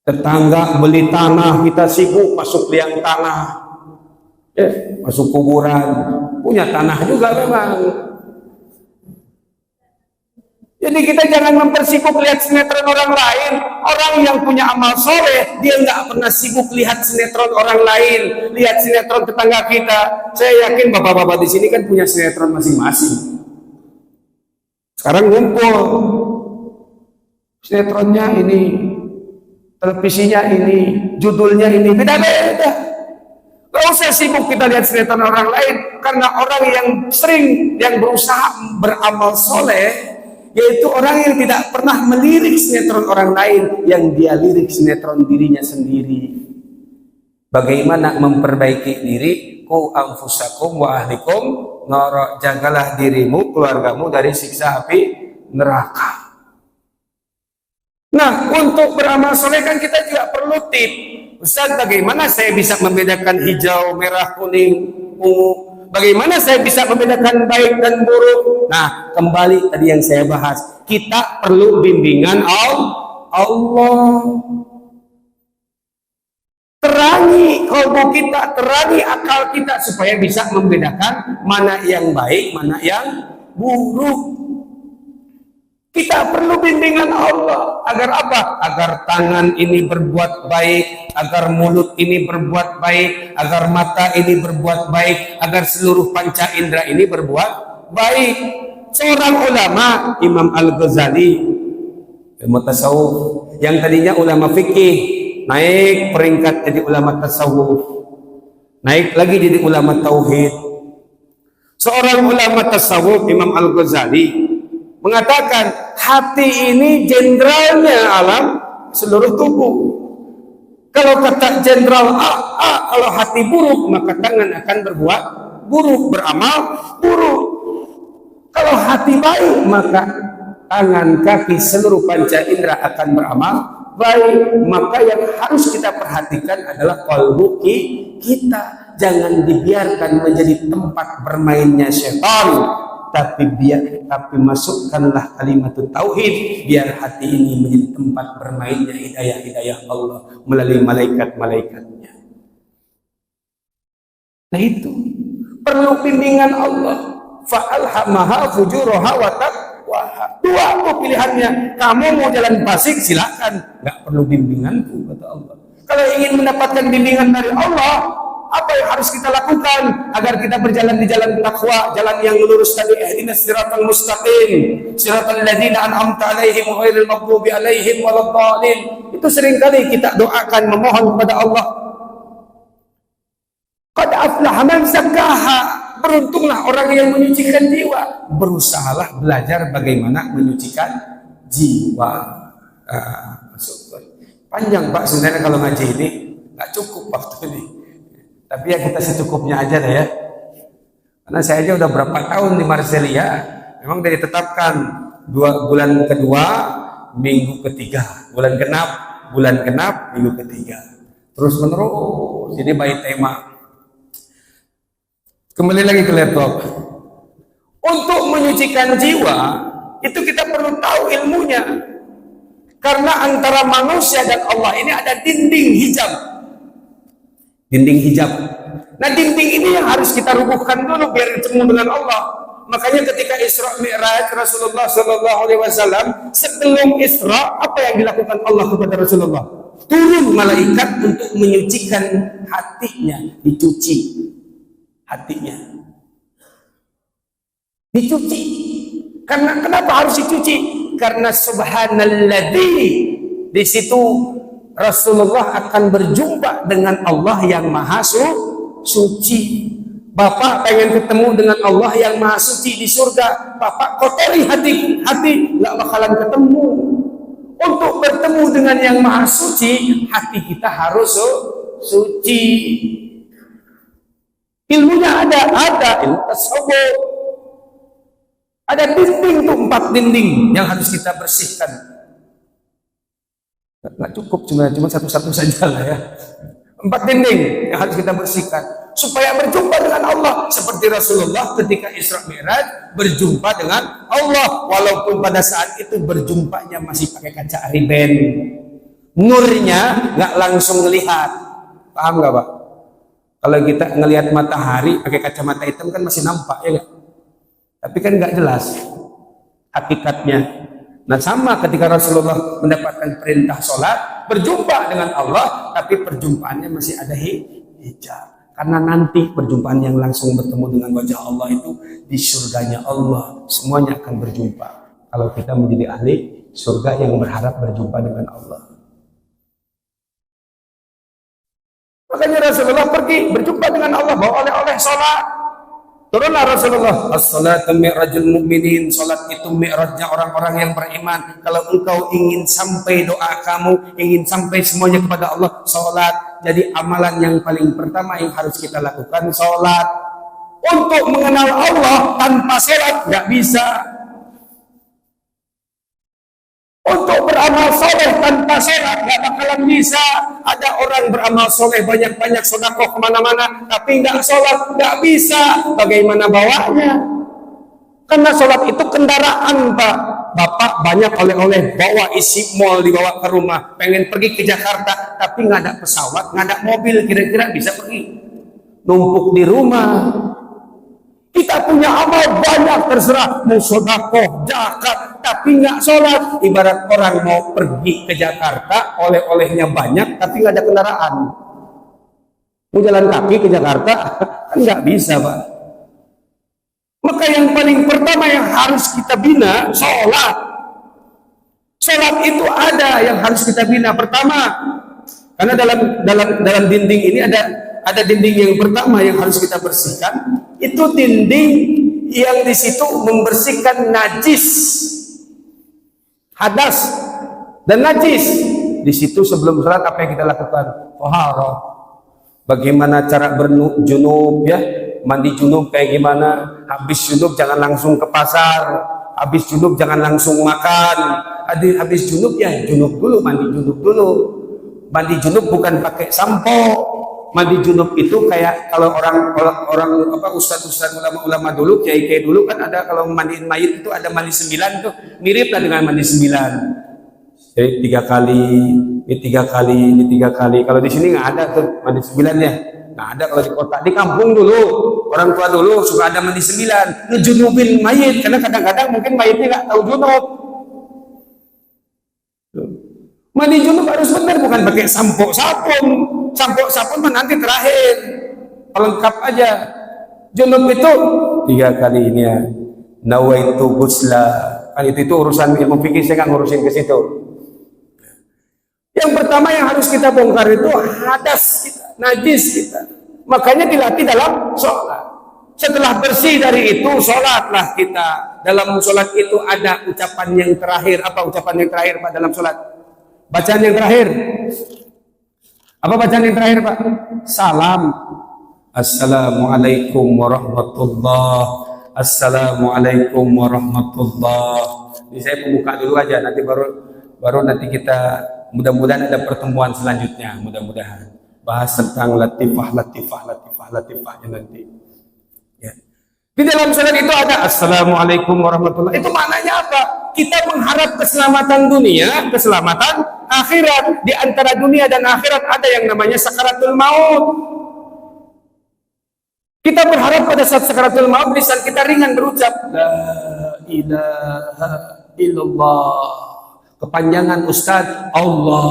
Tetangga beli tanah, kita sibuk masuk liang tanah, ya, masuk kuburan. Punya tanah juga memang. Jadi kita jangan mempersibuk lihat sinetron orang lain. Orang yang punya amal soleh, dia nggak pernah sibuk lihat sinetron orang lain, lihat sinetron tetangga kita. Saya yakin bapak-bapak di sini kan punya sinetron masing-masing. Sekarang ngumpul, sinetronnya ini, televisinya ini, judulnya ini, beda-beda. Kenapa sibuk kita lihat sinetron orang lain? Karena orang yang sering yang berusaha beramal soleh, yaitu orang yang tidak pernah melirik sinetron orang lain, yang dia lirik sinetron dirinya sendiri. Bagaimana memperbaiki diri? Ku anfusakum wa ahlikum nara, jagalah dirimu, keluargamu dari siksa api neraka. Nah, untuk beramal soleh kan kita juga perlu tip. Ustaz, bagaimana saya bisa membedakan hijau, merah, kuning, ungu? Bagaimana saya bisa membedakan baik dan buruk? Nah, kembali tadi yang saya bahas, kita perlu bimbingan Allah. Terangi kalbu kita, terangi akal kita supaya bisa membedakan mana yang baik, mana yang buruk. Kita perlu bimbingan Allah. Agar apa? Agar tangan ini berbuat baik, agar mulut ini berbuat baik, agar mata ini berbuat baik, agar seluruh panca indera ini berbuat baik. Seorang ulama, Imam Al-Ghazali, ilmu tasawuf, yang tadinya ulama fikih, naik peringkat jadi ulama tasawuf, naik lagi jadi ulama tauhid. Seorang ulama tasawuf, Imam Al-Ghazali, mengatakan hati ini jenderalnya alam seluruh tubuh. Kalau kata jenderal A, kalau hati buruk maka tangan akan berbuat buruk, beramal buruk. Kalau hati baik maka tangan, kaki, seluruh panca indera akan beramal baik. Maka yang harus kita perhatikan adalah qalbu kita. Jangan dibiarkan menjadi tempat bermainnya syaitan. Tapi masukkanlah kalimat tauhid, biar hati ini menjadi tempat bermainnya hidayah Allah melalui malaikat-malaikatnya. Nah itu perlu bimbingan Allah. Fa'alhamaha fujuraha wa taqwaha. Dua tuh pilihannya. Kamu mau jalan fasik silakan, nggak perlu bimbinganku, kata Allah. Kalau ingin mendapatkan bimbingan dari Allah, apa yang harus kita lakukan agar kita berjalan di jalan takwa, jalan yang lurus tadi? Ihdinas siratal mustaqim, siratal ladzina an'amta 'alaihim ghairil maghdubi 'alaihim waladdallin. Itu seringkali kita doakan, memohon kepada Allah. Qad aflaha man zakkaha. Beruntunglah orang yang menyucikan jiwa. Berusahalah belajar bagaimana menyucikan jiwa. Panjang Pak sebenarnya kalau ngaji ini, nggak cukup waktu ini. Tapi ya kita secukupnya aja deh ya. Karena saya aja udah berapa tahun di Marselia, memang udah ditetapkan bulan kedua, minggu ketiga, bulan genap, minggu ketiga. Terus menerus, jadi by tema. Kembali lagi ke laptop. Untuk menyucikan jiwa, itu kita perlu tahu ilmunya. Karena antara manusia dan Allah ini ada dinding hijab. Dinding hijab. Nah, dinding ini yang harus kita rubuhkan dulu biar ketemu dengan Allah. Makanya ketika Isra Mi'raj Rasulullah Shallallahu Alaihi Wasallam, sebelum Isra, apa yang dilakukan Allah kepada Rasulullah? Turun malaikat untuk menyucikan hatinya, dicuci hatinya, dicuci. Karena kenapa harus dicuci? Karena Subhanalladzi, di situ Rasulullah akan berjumpa dengan Allah yang maha suci. Bapak pengen ketemu dengan Allah yang maha suci di surga, Bapak kotori hati nggak bakalan ketemu. Untuk bertemu dengan yang maha suci, hati kita harus suci. Ilmunya ada ilmu tasawuf. Ada dinding tuh, 4 dinding yang harus kita bersihkan. Nggak cukup cuma satu-satu saja lah ya. 4 dinding yang harus kita bersihkan supaya berjumpa dengan Allah, seperti Rasulullah ketika Isra Mi'raj berjumpa dengan Allah, walaupun pada saat itu berjumpanya masih pakai kaca Ray-Ban, nurnya nggak langsung melihat. Paham nggak Pak? Kalau kita ngelihat matahari pakai kacamata hitam kan masih nampak ya nggak? Tapi kan nggak jelas hakikatnya. Nah, sama ketika Rasulullah mendapatkan perintah sholat, berjumpa dengan Allah, tapi perjumpaannya masih ada hijab. Karena nanti perjumpaan yang langsung bertemu dengan wajah Allah itu di surganya Allah. Semuanya akan berjumpa. Kalau kita menjadi ahli surga yang berharap berjumpa dengan Allah. Makanya Rasulullah pergi berjumpa dengan Allah, bawa oleh-oleh sholat. Turunlah Rasulullah, as-salatu mi'rajul mu'minin, salat itu mi'rajnya orang-orang yang beriman. Kalau engkau ingin sampai doa kamu, ingin sampai semuanya kepada Allah, salat. Jadi amalan yang paling pertama yang harus kita lakukan, salat. Untuk mengenal Allah tanpa salat nggak bisa. Untuk beramal soleh tanpa salat nggak bakalan bisa. Ada orang beramal soleh banyak-banyak sedekah kemana-mana, tapi nggak sholat, nggak bisa. Bagaimana bawanya? Karena sholat itu kendaraan, Pak. Bapak banyak oleh-oleh, bawa isi mall, dibawa ke rumah. Pengen pergi ke Jakarta, tapi nggak ada pesawat, nggak ada mobil, kira-kira bisa pergi? Numpuk di rumah. Kita punya amal banyak, terserah mau sedekah, zakat, tapi nggak sholat. Ibarat orang mau pergi ke Jakarta, oleh-olehnya banyak, tapi nggak ada kendaraan. Mau jalan kaki ke Jakarta, kan nggak bisa, Pak. Maka yang paling pertama yang harus kita bina, sholat. Sholat itu ada yang harus kita bina. Pertama, karena dalam dinding ini ada dinding yang pertama yang harus kita bersihkan. Itu dinding yang di situ membersihkan najis, hadas dan najis. Di situ sebelum sholat apa yang kita lakukan? Taharah. Bagaimana cara berjunub ya? Mandi junub kayak gimana? Habis junub jangan langsung ke pasar. Habis junub jangan langsung makan. Habis junub ya junub dulu, mandi junub dulu. Mandi junub bukan pakai sampo. Mandi junub itu kayak kalau orang apa ustaz-ustaz ulama-ulama dulu, kiai-kiai dulu kan ada kalau mandiin mayit itu ada mandi 9 tuh, mirip lah dengan mandi 9. Jadi 3 kali, ini 3 kali, ini 3 kali. Kalau di sini nggak ada tuh mandi 9 ya. Nggak ada kalau di kota. Di kampung dulu, orang tua dulu suka ada mandi 9, ngejunubin mayit karena kadang-kadang mungkin mayitnya nggak tahu junub. Mandi junub harus benar, bukan pakai sampo sabun. Sampo mah nanti terakhir, pelengkap aja. Junub itu 3 kali ini ya. Nawaitu ghusla. Kan itu urusan ilmu fikih, saya nggak ngurusin ke situ. Yang pertama yang harus kita bongkar itu hadas kita, najis kita. Makanya dilatih dalam sholat. Setelah bersih dari itu, sholatlah kita. Dalam sholat itu ada ucapan yang terakhir. Apa ucapan yang terakhir, Pak, dalam sholat? Bacaan yang terakhir. Apa bacaan yang terakhir, Pak? Salam. Assalamualaikum warahmatullah. Assalamualaikum warahmatullah. Ini saya pembuka dulu aja, nanti baru nanti kita mudah-mudahan ada pertemuan selanjutnya, mudah-mudahan bahas tentang latifahnya nanti. Ya. Di dalam salat itu ada Assalamualaikum warahmatullah. Itu maknanya apa? Kita mengharap keselamatan dunia, keselamatan akhirat. Di antara dunia dan akhirat ada yang namanya sakaratul maut. Kita berharap pada saat sakaratul maut lisan kita ringan berucap la ilaha illallah. Kepanjangan Ustaz Allah,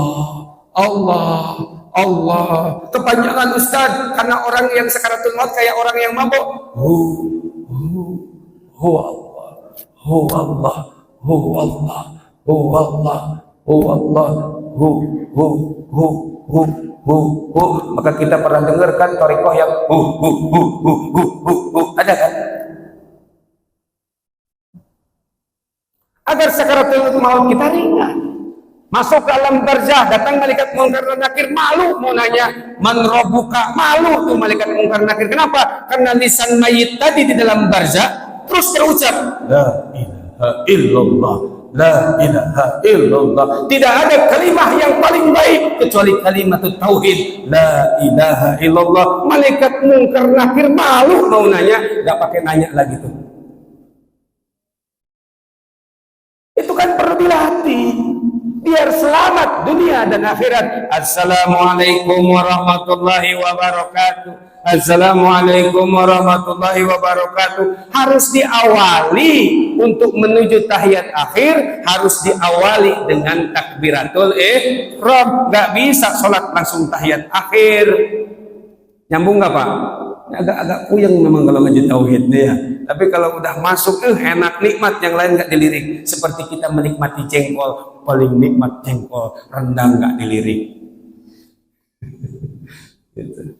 Allah, Allah. Kepanjangan Ustaz karena orang yang sakaratul maut kayak orang yang mabuk. Hu Allah, hu Allah, hu Allah, hu Allah, hu Allah, hu. Maka kita pernah dengarkan thariqah yang hu. Ada kan? Agar sakaratul maut kita ringan. Masuk ke alam barzah, datang malaikat munkar dan nakir, malu mau nanya man rabbuka, malu tuh malaikat munkar dan nakir. Kenapa? Karena lisan mayit tadi di dalam barzah terus terucap la ilaha illallah, la ilaha illallah. Tidak ada kalimat yang paling baik kecuali kalimat tauhid, la ilaha illallah. Malaikat munkar nakir malu mau nanya, nggak pakai nanya lagi tuh. Itu kan perlu dilatih biar selamat dunia dan akhirat. Assalamualaikum warahmatullahi wabarakatuh. Assalamualaikum warahmatullahi wabarakatuh. Harus diawali untuk menuju tahiyat akhir, harus diawali dengan takbiratul ihram. Gak bisa sholat langsung tahiyat akhir. Nyambung gak, Pak? Agak-agak puyeng memang kalau ngaji tauhid ya. Tapi kalau udah masuk enak, nikmat, yang lain nggak dilirik. Seperti kita menikmati jengkol, paling nikmat jengkol, rendang nggak dilirik. Gitu.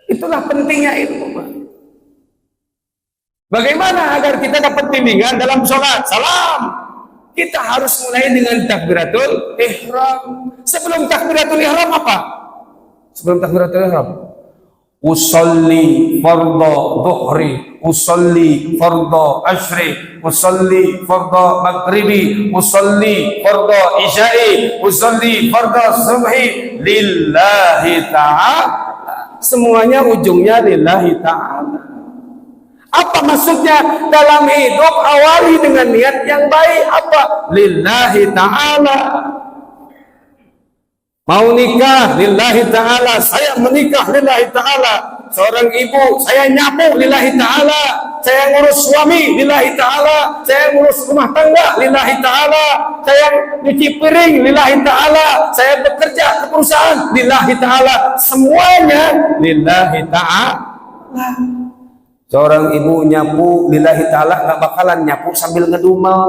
Itulah pentingnya ilmu. Bagaimana agar kita dapat bimbingan dalam sholat? Salam. Kita harus mulai dengan takbiratul ihram. Sebelum takbiratul ihram apa? Sebelum takbiratul ihram, usolli fardhu dhuhri, usolli fardhu ashri, usolli fardhu maghribi, usolli fardhu isya'i, usolli fardhu subhi lillahi ta'ala. Semuanya ujungnya lillahi ta'ala. Apa maksudnya? Dalam hidup awali dengan niat yang baik. Apa? Lillahi ta'ala. Mau nikah lillahi ta'ala, saya menikah lillahi ta'ala. Seorang ibu, saya nyapu lillahi ta'ala. Saya ngurus suami lillahi ta'ala. Saya ngurus rumah tangga lillahi ta'ala. Saya nyuci piring lillahi ta'ala. Saya bekerja ke perusahaan lillahi ta'ala. Semuanya lillahi ta'ala. Seorang ibu nyapu lillahi ta'ala, gak bakalan nyapu sambil ngedumel.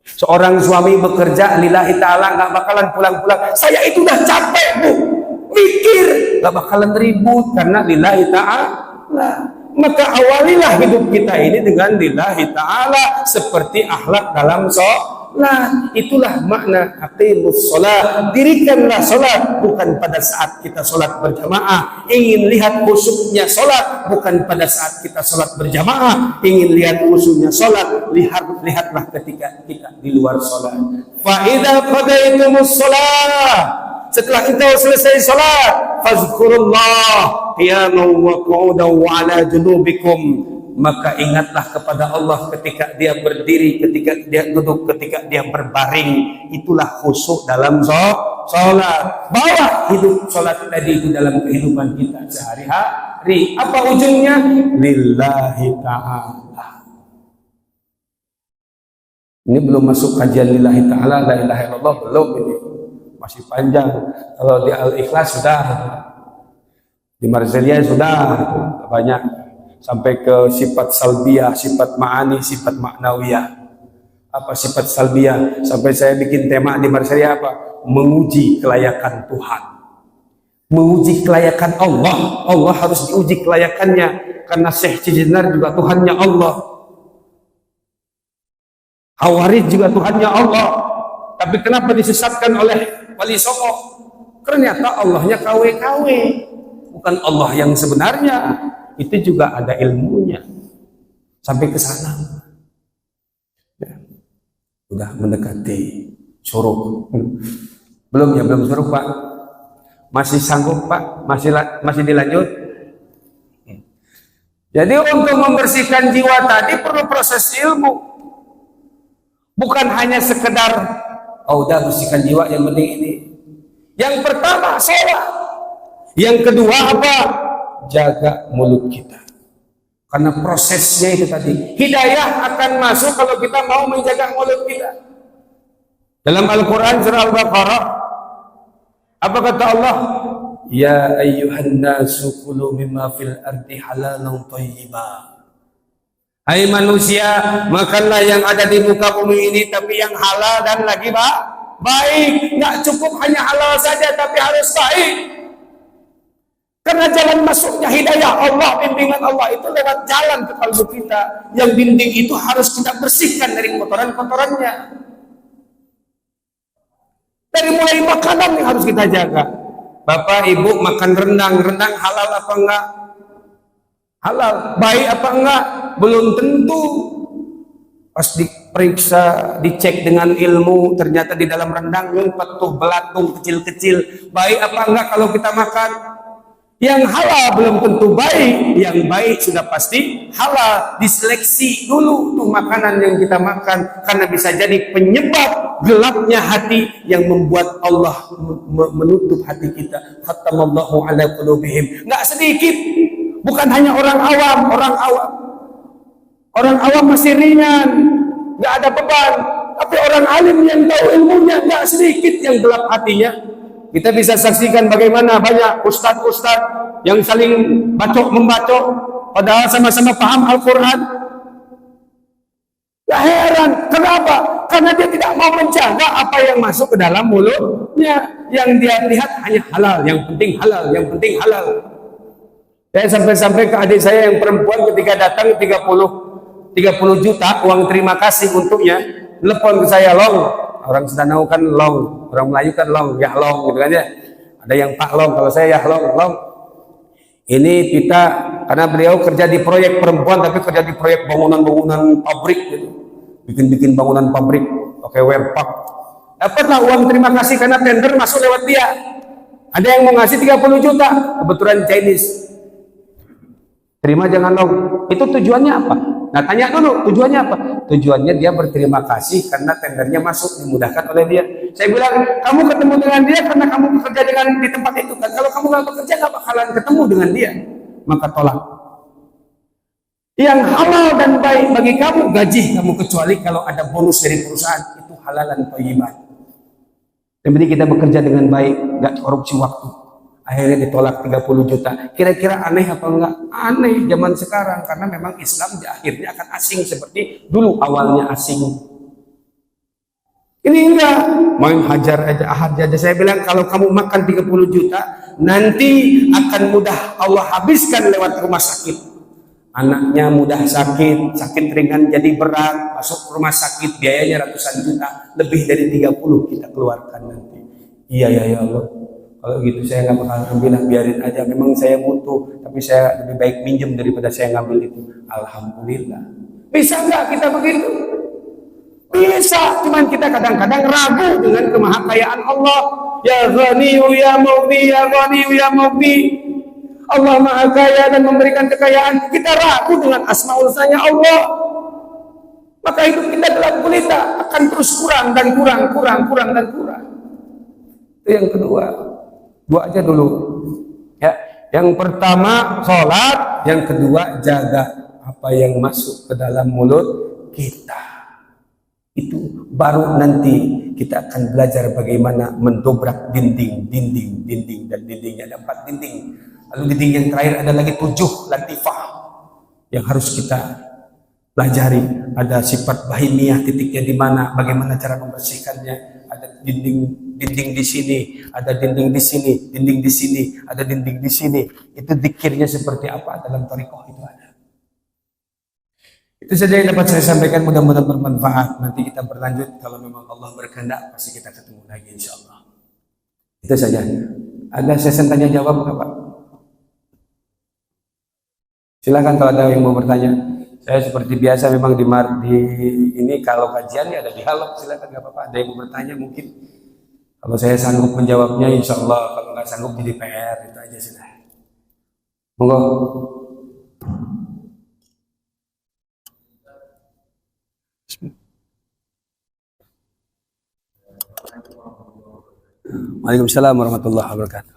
Seorang suami bekerja lillahi ta'ala, gak bakalan pulang-pulang, saya itu udah capek bu, mikir, gak bakalan ribut karena lillahi ta'ala. Maka awalilah hidup kita ini dengan lillahi ta'ala, seperti akhlak dalam sholat. Itulah makna aqimus sholat. Dirikanlah sholat bukan pada saat kita sholat berjamaah. Ingin lihat khusyuknya sholat bukan pada saat kita sholat berjamaah. Ingin lihat khusyuknya sholat, lihatlah ketika kita di luar sholat. Fa idza qadaytumus sholat, setelah kita selesai sholat, fazkurullah qiyaman wa qu'udan wa ala junubikum, maka ingatlah kepada Allah ketika dia berdiri, ketika dia duduk, ketika dia berbaring. Itulah khusyuk dalam sholat. Bawa hidup sholat tadi itu dalam kehidupan kita sehari-hari. Apa ujungnya? Lillahi ta'ala. Ini belum masuk kajian lillahi ta'ala, la ilaha illallah, belum ini. Masih panjang. Kalau di Al-Ikhlas sudah, di Marzilia sudah banyak. Sampai ke sifat salbiyah, sifat ma'ani, sifat maknawiyah. Apa sifat salbiyah? Sampai saya bikin tema di Marzilia apa? Menguji kelayakan Tuhan. Menguji kelayakan Allah. Allah harus diuji kelayakannya. Karena Syekh Cijenar juga Tuhannya Allah. Hawarid juga Tuhannya Allah. Tapi kenapa disesatkan oleh Wali Songo? Ternyata Allahnya KW-KW. Bukan Allah yang sebenarnya. Itu juga ada ilmunya sampai ke sana. Ya. Udah mendekati syuruk. Belum ya, belum syuruk Pak. Masih sanggup Pak? Masih dilanjut? Jadi untuk membersihkan jiwa tadi perlu proses ilmu. Bukan hanya sekedar udah bersihkan jiwa yang penting ini. Yang pertama sholat. Yang kedua apa? Jaga mulut kita, karena prosesnya itu tadi. Hidayah akan masuk kalau kita mau menjaga mulut kita. Dalam Al-Quran surah Al-Baqarah, apa kata Allah? Ya ayyuhan nasu kulu mimma fil ardi halalan thayyiba. Hai manusia, makanlah yang ada di muka bumi ini tapi yang halal dan lagi baik. Nggak cukup hanya halal saja tapi harus baik. Karena jalan masuknya hidayah Allah, bimbingan Allah itu lewat jalan ke kalbu kita. Yang bimbing itu harus kita bersihkan dari kotoran-kotorannya. Dari mulai makanan yang harus kita jaga. Bapak, Ibu makan rendang halal apa enggak? Halal. Baik apa enggak? Belum tentu. Pas diperiksa, dicek dengan ilmu, ternyata di dalam rendang ngumpet tuh belatung kecil-kecil. Baik apa enggak kalau kita makan? Yang halal belum tentu baik, yang baik sudah pasti halal. Diseleksi dulu tuh makanan yang kita makan, karena bisa jadi penyebab gelapnya hati yang membuat Allah menutup hati kita. Khatamallahu ala qulubihim. Nggak sedikit, bukan hanya orang awam. Orang awam masih ringan, nggak ada beban. Tapi orang alim yang tahu ilmunya nggak sedikit yang gelap hatinya. Kita bisa saksikan bagaimana banyak ustadz-ustadz yang saling bacok-membacok, padahal sama-sama paham Al-Quran. Gak heran, kenapa? Karena dia tidak mau menjaga apa yang masuk ke dalam mulutnya. Yang dia lihat hanya halal, yang penting halal, yang penting halal. Dan sampai-sampai ke adik saya yang perempuan ketika datang 30 juta uang terima kasih untuknya, telepon ke saya, Long. Orang Sedanau kan Long, orang Melayu kan Long, ya Long gitu kan ya. Ada yang Pak Long, kalau saya ya Long, Long. Ini kita, karena beliau kerja di proyek perempuan, tapi kerja di proyek bangunan-bangunan pabrik gitu. Bikin-bikin bangunan pabrik, pakai werpak. Dapatlah uang terima kasih karena tender masuk lewat dia. Ada yang mau ngasih 30 juta, kebetulan Chinese. Terima jangan Long. Itu tujuannya apa? Nah tanya dulu, tujuannya apa? Tujuannya dia berterima kasih karena tendernya masuk, dimudahkan oleh dia. Saya bilang, kamu ketemu dengan dia karena kamu bekerja dengan di tempat itu kan. Kalau kamu gak bekerja gak bakalan ketemu dengan dia. Maka tolak. Yang halal dan baik bagi kamu, gaji kamu, kecuali kalau ada bonus dari perusahaan, itu halalan thayyiban. Yang penting kita bekerja dengan baik, gak korupsi waktu. Akhirnya ditolak 30 juta. Kira-kira aneh apa enggak? Aneh zaman sekarang, karena memang Islam di akhirnya akan asing seperti dulu awalnya asing. Ini enggak, main hajar aja. Saya bilang kalau kamu makan 30 juta, nanti akan mudah Allah habiskan lewat rumah sakit. Anaknya mudah sakit ringan jadi berat, masuk rumah sakit biayanya ratusan juta, lebih dari 30 kita keluarkan nanti. Iya ya Allah. Kalau gitu saya nggak bakal ambil, biarin aja. Memang saya butuh, tapi saya lebih baik minjem daripada saya ngambil itu. Alhamdulillah. Bisa nggak kita begitu? Bisa, cuman kita kadang-kadang ragu dengan kemahakayaan Allah. Ya Ghaniyu ya Mughni, ya Ghaniyu ya Mughni. Allah Maha Kaya dan memberikan kekayaan. Kita ragu dengan asmaul husnanya Allah. Maka hidup kita dalam gulita akan terus kurang dan kurang. Itu yang kedua. Dua aja dulu ya. Yang pertama sholat, yang kedua jaga apa yang masuk ke dalam mulut kita. Itu baru nanti kita akan belajar bagaimana mendobrak dinding dan dindingnya ada 4 dinding. Lalu dinding yang terakhir ada lagi 7 latifah yang harus kita pelajari. Ada sifat bahimiyah, titiknya di mana, bagaimana cara membersihkannya. Ada dinding di sini, ada dinding di sini, dinding di sini, ada dinding di sini. Itu zikirnya seperti apa dalam thariqah itu ada. Itu saja yang dapat saya sampaikan, mudah-mudahan bermanfaat. Nanti kita berlanjut kalau memang Allah berkehendak, pasti kita ketemu lagi insyaallah. Itu saja. Ada sesi tanya jawab Pak? Silakan kalau ada yang mau bertanya. Saya seperti biasa memang di ini kalau kajian ya ada dialog, silakan nggak apa-apa. Ada yang mau bertanya mungkin. Kalau saya sanggup menjawabnya, insya Allah. Kalau nggak sanggup jadi PR, itu aja sudah. Monggo. Waalaikumsalam warahmatullahi wabarakatuh.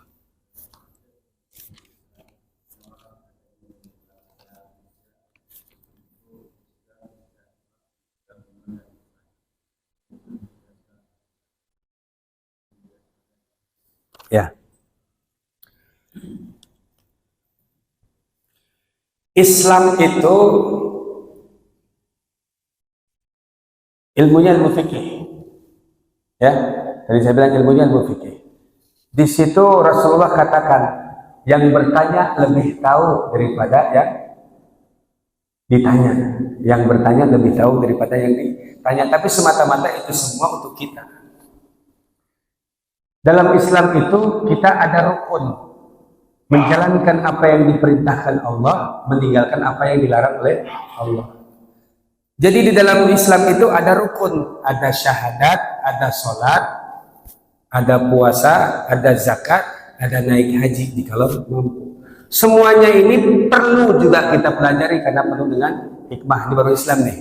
Ya. Islam itu ilmunya ilmu fikih. Ya, tadi saya bilang ilmunya ilmu fikih. Di situ Rasulullah katakan, yang bertanya lebih tahu daripada yang ditanya. Yang bertanya lebih tahu daripada yang ditanya. Tapi semata-mata itu semua untuk kita. Dalam Islam itu kita ada rukun, menjalankan apa yang diperintahkan Allah, meninggalkan apa yang dilarang oleh Allah. Jadi di dalam Islam itu ada rukun, ada syahadat, ada sholat, ada puasa, ada zakat, ada naik haji jikalau mampu. Semuanya ini perlu juga kita pelajari karena penuh dengan hikmah. Ini baru Islam nih.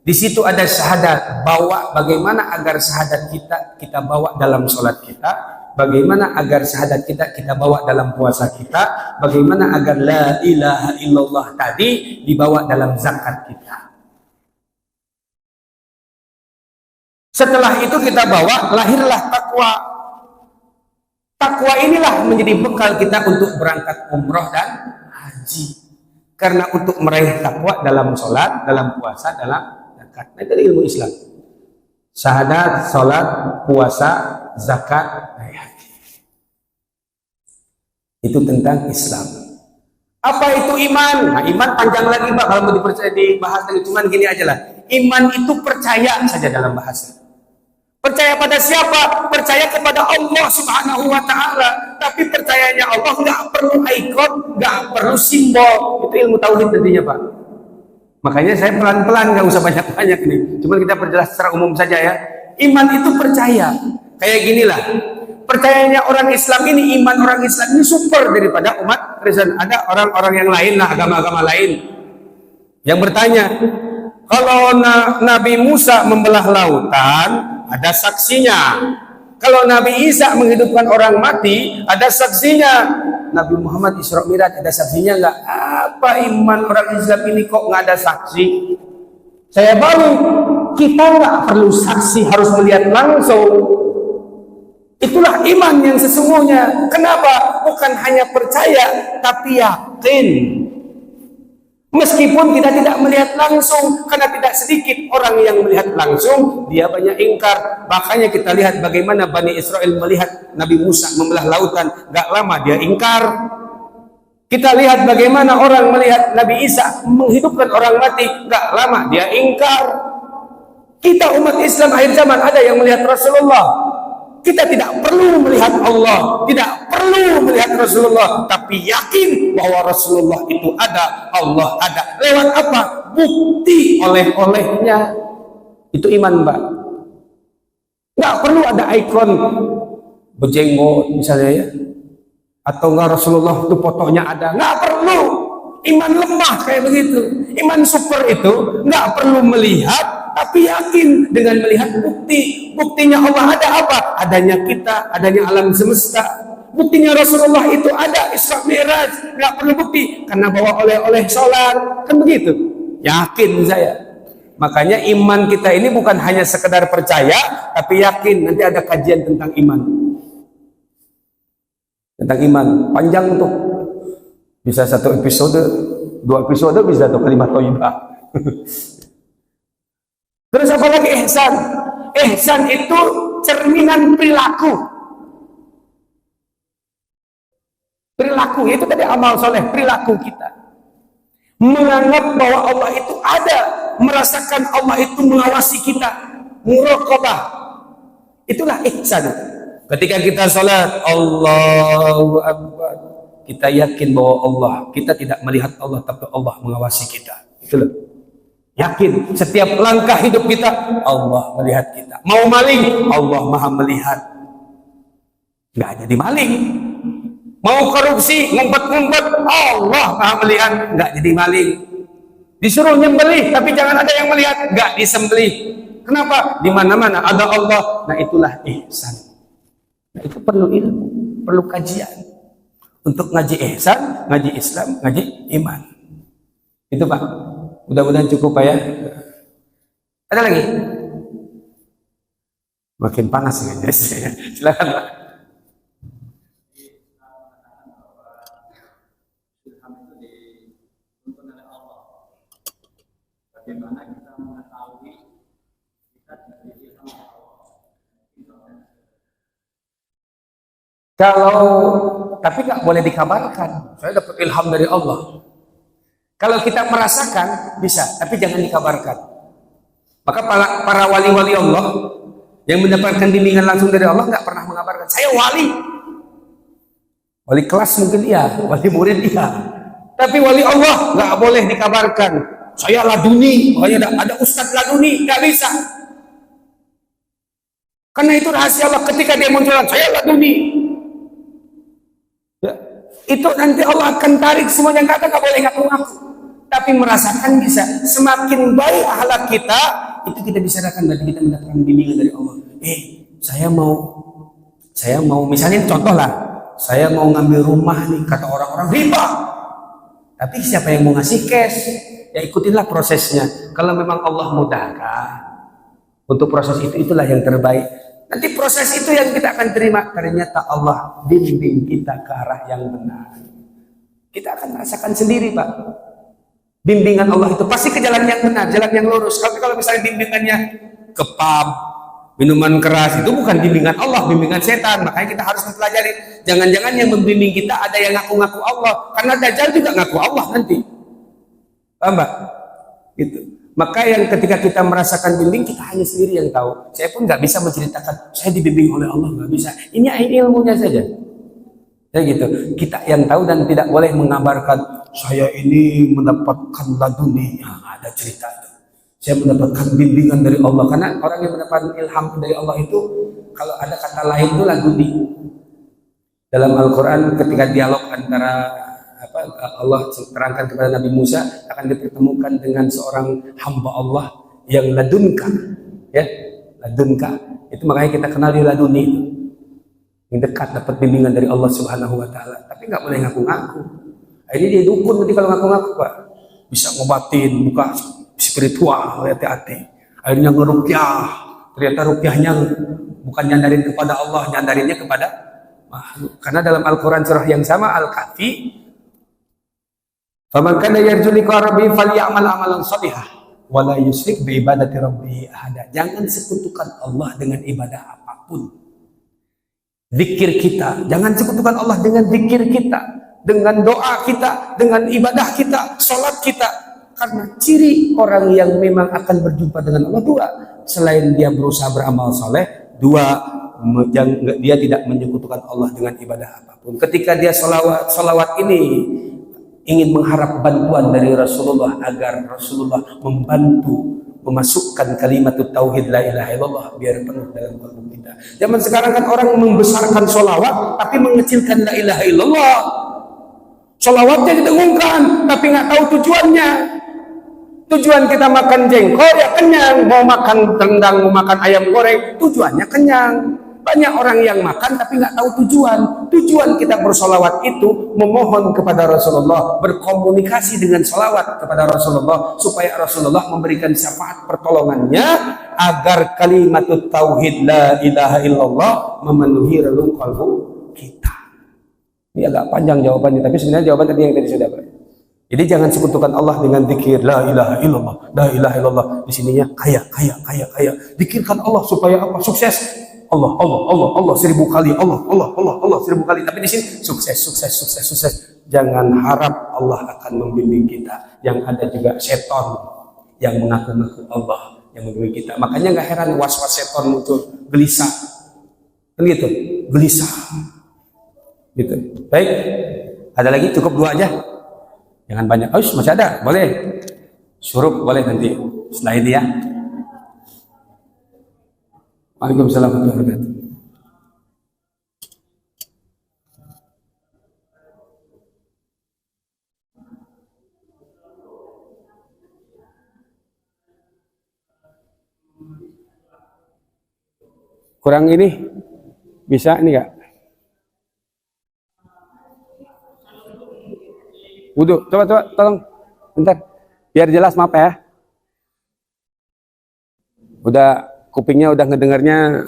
Di situ ada syahadat, bawa bagaimana agar syahadat kita bawa dalam sholat kita, bagaimana agar syahadat kita bawa dalam puasa kita, bagaimana agar la ilaha illallah tadi dibawa dalam zakat kita. Setelah itu kita bawa, lahirlah takwa. Takwa inilah menjadi bekal kita untuk berangkat umroh dan haji. Karena untuk meraih takwa dalam sholat, dalam puasa, dalam zakat. zakat. Nah, itu ilmu Islam. Syahadat, salat, puasa, zakat, haji. Itu tentang Islam. Apa itu iman? Nah, iman panjang lagi Pak kalau mau dibahas lagi. Cuman gini aja lah. Iman itu percaya saja dalam bahasa. Percaya pada siapa? Percaya kepada Allah Subhanahu wa Ta'ala. Tapi percayanya Allah nggak perlu ikon, nggak perlu simbol. Itu ilmu tauhid nantinya Pak. Makanya saya pelan-pelan, nggak usah banyak-banyak nih. Cuma kita perjelas secara umum saja ya. Iman itu percaya. Kayak ginilah. Percayanya orang Islam ini, iman orang Islam ini super daripada umat Kristen. Ada orang-orang yang lain lah, agama-agama lain yang bertanya, kalau Nabi Musa membelah lautan, ada saksinya. Kalau Nabi Isa menghidupkan orang mati, ada saksinya. Nabi Muhammad Isra Mi'raj, ada saksinya nggak? Apa iman orang Islam ini kok nggak ada saksi? Saya baru, kita nggak perlu saksi, harus melihat langsung. Itulah iman yang sesungguhnya. Kenapa? Bukan hanya percaya, tapi yakin. Meskipun kita tidak melihat langsung, karena tidak sedikit orang yang melihat langsung, dia banyak ingkar. Makanya kita lihat bagaimana Bani Israel melihat Nabi Musa membelah lautan, gak lama dia ingkar. Kita lihat bagaimana orang melihat Nabi Isa menghidupkan orang mati, gak lama dia ingkar. Kita umat Islam akhir zaman ada yang melihat Rasulullah. Kita tidak perlu melihat Allah, tidak perlu melihat Rasulullah, tapi yakin bahwa Rasulullah itu ada, Allah ada. Lewat apa? Bukti oleh-olehnya. Itu iman, Mbak. Nggak perlu ada ikon berjenggot misalnya ya, atau enggak Rasulullah itu fotonya ada. Nggak perlu. Iman lemah kayak begitu. Iman super itu nggak perlu melihat, tapi yakin dengan melihat bukti. Buktinya Allah ada apa? Adanya kita, adanya alam semesta. Buktinya Rasulullah itu ada, Isra Mi'raj. Nggak perlu bukti, karena bawa oleh-oleh sholat. Kan begitu. Yakin saya. Makanya iman kita ini bukan hanya sekedar percaya, tapi yakin. Nanti ada kajian tentang iman. Tentang iman. Panjang tuh. Bisa 1 episode, 2 episode, bisa tuh kalimat thayyibah. Terus apa lagi ihsan? Ihsan itu cerminan perilaku. Perilaku itu tadi amal soleh, perilaku kita. Menganggap bahwa Allah itu ada, merasakan Allah itu mengawasi kita, muraqabah. Itulah ihsan. Ketika kita salat, Allahu Akbar, kita yakin bahwa Allah, kita tidak melihat Allah, tapi Allah mengawasi kita. Itulah. Yakin setiap langkah hidup kita Allah melihat kita. Mau maling, Allah Maha melihat. Nggak jadi maling. Mau korupsi, ngumpet-ngumpet, Allah Maha melihat. Nggak jadi maling. Disuruh nyembelih, tapi jangan ada yang melihat. Nggak disembelih. Kenapa? Di mana-mana ada Allah. Nah itulah ihsan. Nah, itu perlu ilmu, perlu kajian. Untuk ngaji ihsan, ngaji Islam, ngaji iman. Itu Pak. Mudah-mudahan cukup Pak ya. Ada lagi? Makin panas ya. Silakan Pak. Bagaimana kita mengetahui kita diberi ilham Allah? Tapi nggak boleh dikabarkan. Saya dapat ilham dari Allah. Kalau kita merasakan bisa, tapi jangan dikabarkan. Maka para wali-wali Allah yang mendapatkan bimbingan langsung dari Allah nggak pernah mengabarkan. Saya wali. Wali kelas mungkin iya, wali murid iya. Tapi wali Allah nggak boleh dikabarkan. Saya laduni, pokoknya ada ustadz laduni, nggak bisa. Karena itu rahasia Allah. Ketika dia muncul, saya laduni. Ya, itu nanti Allah akan tarik semuanya, nggak boleh ngaku-ngaku. Tapi merasakan bisa. Semakin baik akhlak kita, itu kita bisa rasakan. Berarti kita mendapatkan bimbingan dari Allah. Saya mau misalnya contoh lah, saya mau ngambil rumah nih, kata orang-orang riba. Tapi siapa yang mau ngasih cash? Ya ikutinlah prosesnya. Kalau memang Allah mudahkan untuk proses itu, itulah yang terbaik. Nanti proses itu yang kita akan terima. Ternyata Allah bimbing kita ke arah yang benar. Kita akan merasakan sendiri Pak. Bimbingan Allah itu pasti ke jalan yang benar, jalan yang lurus. Tapi kalau misalnya bimbingannya ke pub, minuman keras, itu bukan bimbingan Allah, bimbingan setan. Makanya kita harus mempelajari. Jangan-jangan yang membimbing kita ada yang ngaku-ngaku Allah, karena Dajjal juga ngaku Allah nanti. Paham, Mbak? Gitu. Maka yang ketika kita merasakan bimbing, kita hanya sendiri yang tahu. Saya pun nggak bisa menceritakan saya dibimbing oleh Allah, nggak bisa. Ini ilmunya saja. Ya gitu. Kita yang tahu dan tidak boleh mengabarkan saya ini mendapatkan laduni. Ya, ada cerita itu. Saya mendapatkan bimbingan dari Allah, karena orang yang mendapatkan ilham dari Allah itu, kalau ada kata lain itu laduni. Dalam Al-Quran ketika dialog antara Allah terangkan kepada Nabi Musa akan dipertemukan dengan seorang hamba Allah yang ladunka, ya, ladunka. Itu makanya kita kenal di laduni itu. Yang dekat dapat bimbingan dari Allah Subhanahu wa taala, tapi nggak boleh ngaku-ngaku. Ini dia dukun nanti kalau ngaku-ngaku, Pak. Bisa ngobatin, buka spiritual, hati-hati. Akhirnya ngerukyah, ternyata rukyahnya bukan nyandarin kepada Allah, nyandarinnya kepada makhluk. Karena dalam Al-Qur'an surah yang sama Al-Kahfi, "Faman kana yarju liqa rabbih falyamal amalan shalihah wa la yusyrik bi ibadati rabbih ahada." Jangan sekutukan Allah dengan ibadah apapun. Zikir kita, jangan sekutukan Allah dengan zikir kita, dengan doa kita, dengan ibadah kita, sholat kita. Karena ciri orang yang memang akan berjumpa dengan Allah dua, selain dia berusaha beramal soleh, dua, dia tidak menyekutukan Allah dengan ibadah apapun. Ketika dia salawat ini ingin mengharap bantuan dari Rasulullah agar Rasulullah membantu memasukkan kalimat tauhid la ilaha illallah biar penuh dalam kalbu kita. Zaman sekarang kan orang membesarkan sholawat tapi mengecilkan la ilaha illallah. Sholawatnya didengungkan tapi nggak tahu tujuannya. Tujuan kita makan jengkol ya kenyang, mau makan rendang, mau makan ayam goreng, tujuannya kenyang. Banyak orang yang makan tapi nggak tahu tujuan. Tujuan kita bersolawat itu memohon kepada Rasulullah, berkomunikasi dengan solawat kepada Rasulullah supaya Rasulullah memberikan syafaat pertolongannya agar kalimat tauhid la ilaha illallah memenuhi relung kalbu kita. Ini agak panjang jawabannya, tapi sebenarnya jawaban tadi yang tadi sudah Pak. Jadi jangan sekutukan Allah dengan zikir la ilaha illallah, la ilaha illallah. Di sininya kaya. Zikirkan Allah supaya apa? Sukses. Allah 1000 kali, Allah 1000 kali. Tapi di sini sukses. Jangan harap Allah akan membimbing kita. Yang ada juga setan yang mengaku-ngaku Allah yang membimbing kita. Makanya nggak heran was-was setan muncul, gelisah. Kan gitu, gelisah. Gitu. Baik. Ada lagi? Cukup 2 aja. Jangan banyak. Oh, masih ada. Boleh. Suruh boleh nanti setelah ini ya. Waalaikumsalam warahmatullahi wabarakatuh. Kurang ini bisa ini enggak? Wudhu, coba tolong bentar biar jelas, maaf ya. Udah kupingnya udah ngedengarnya.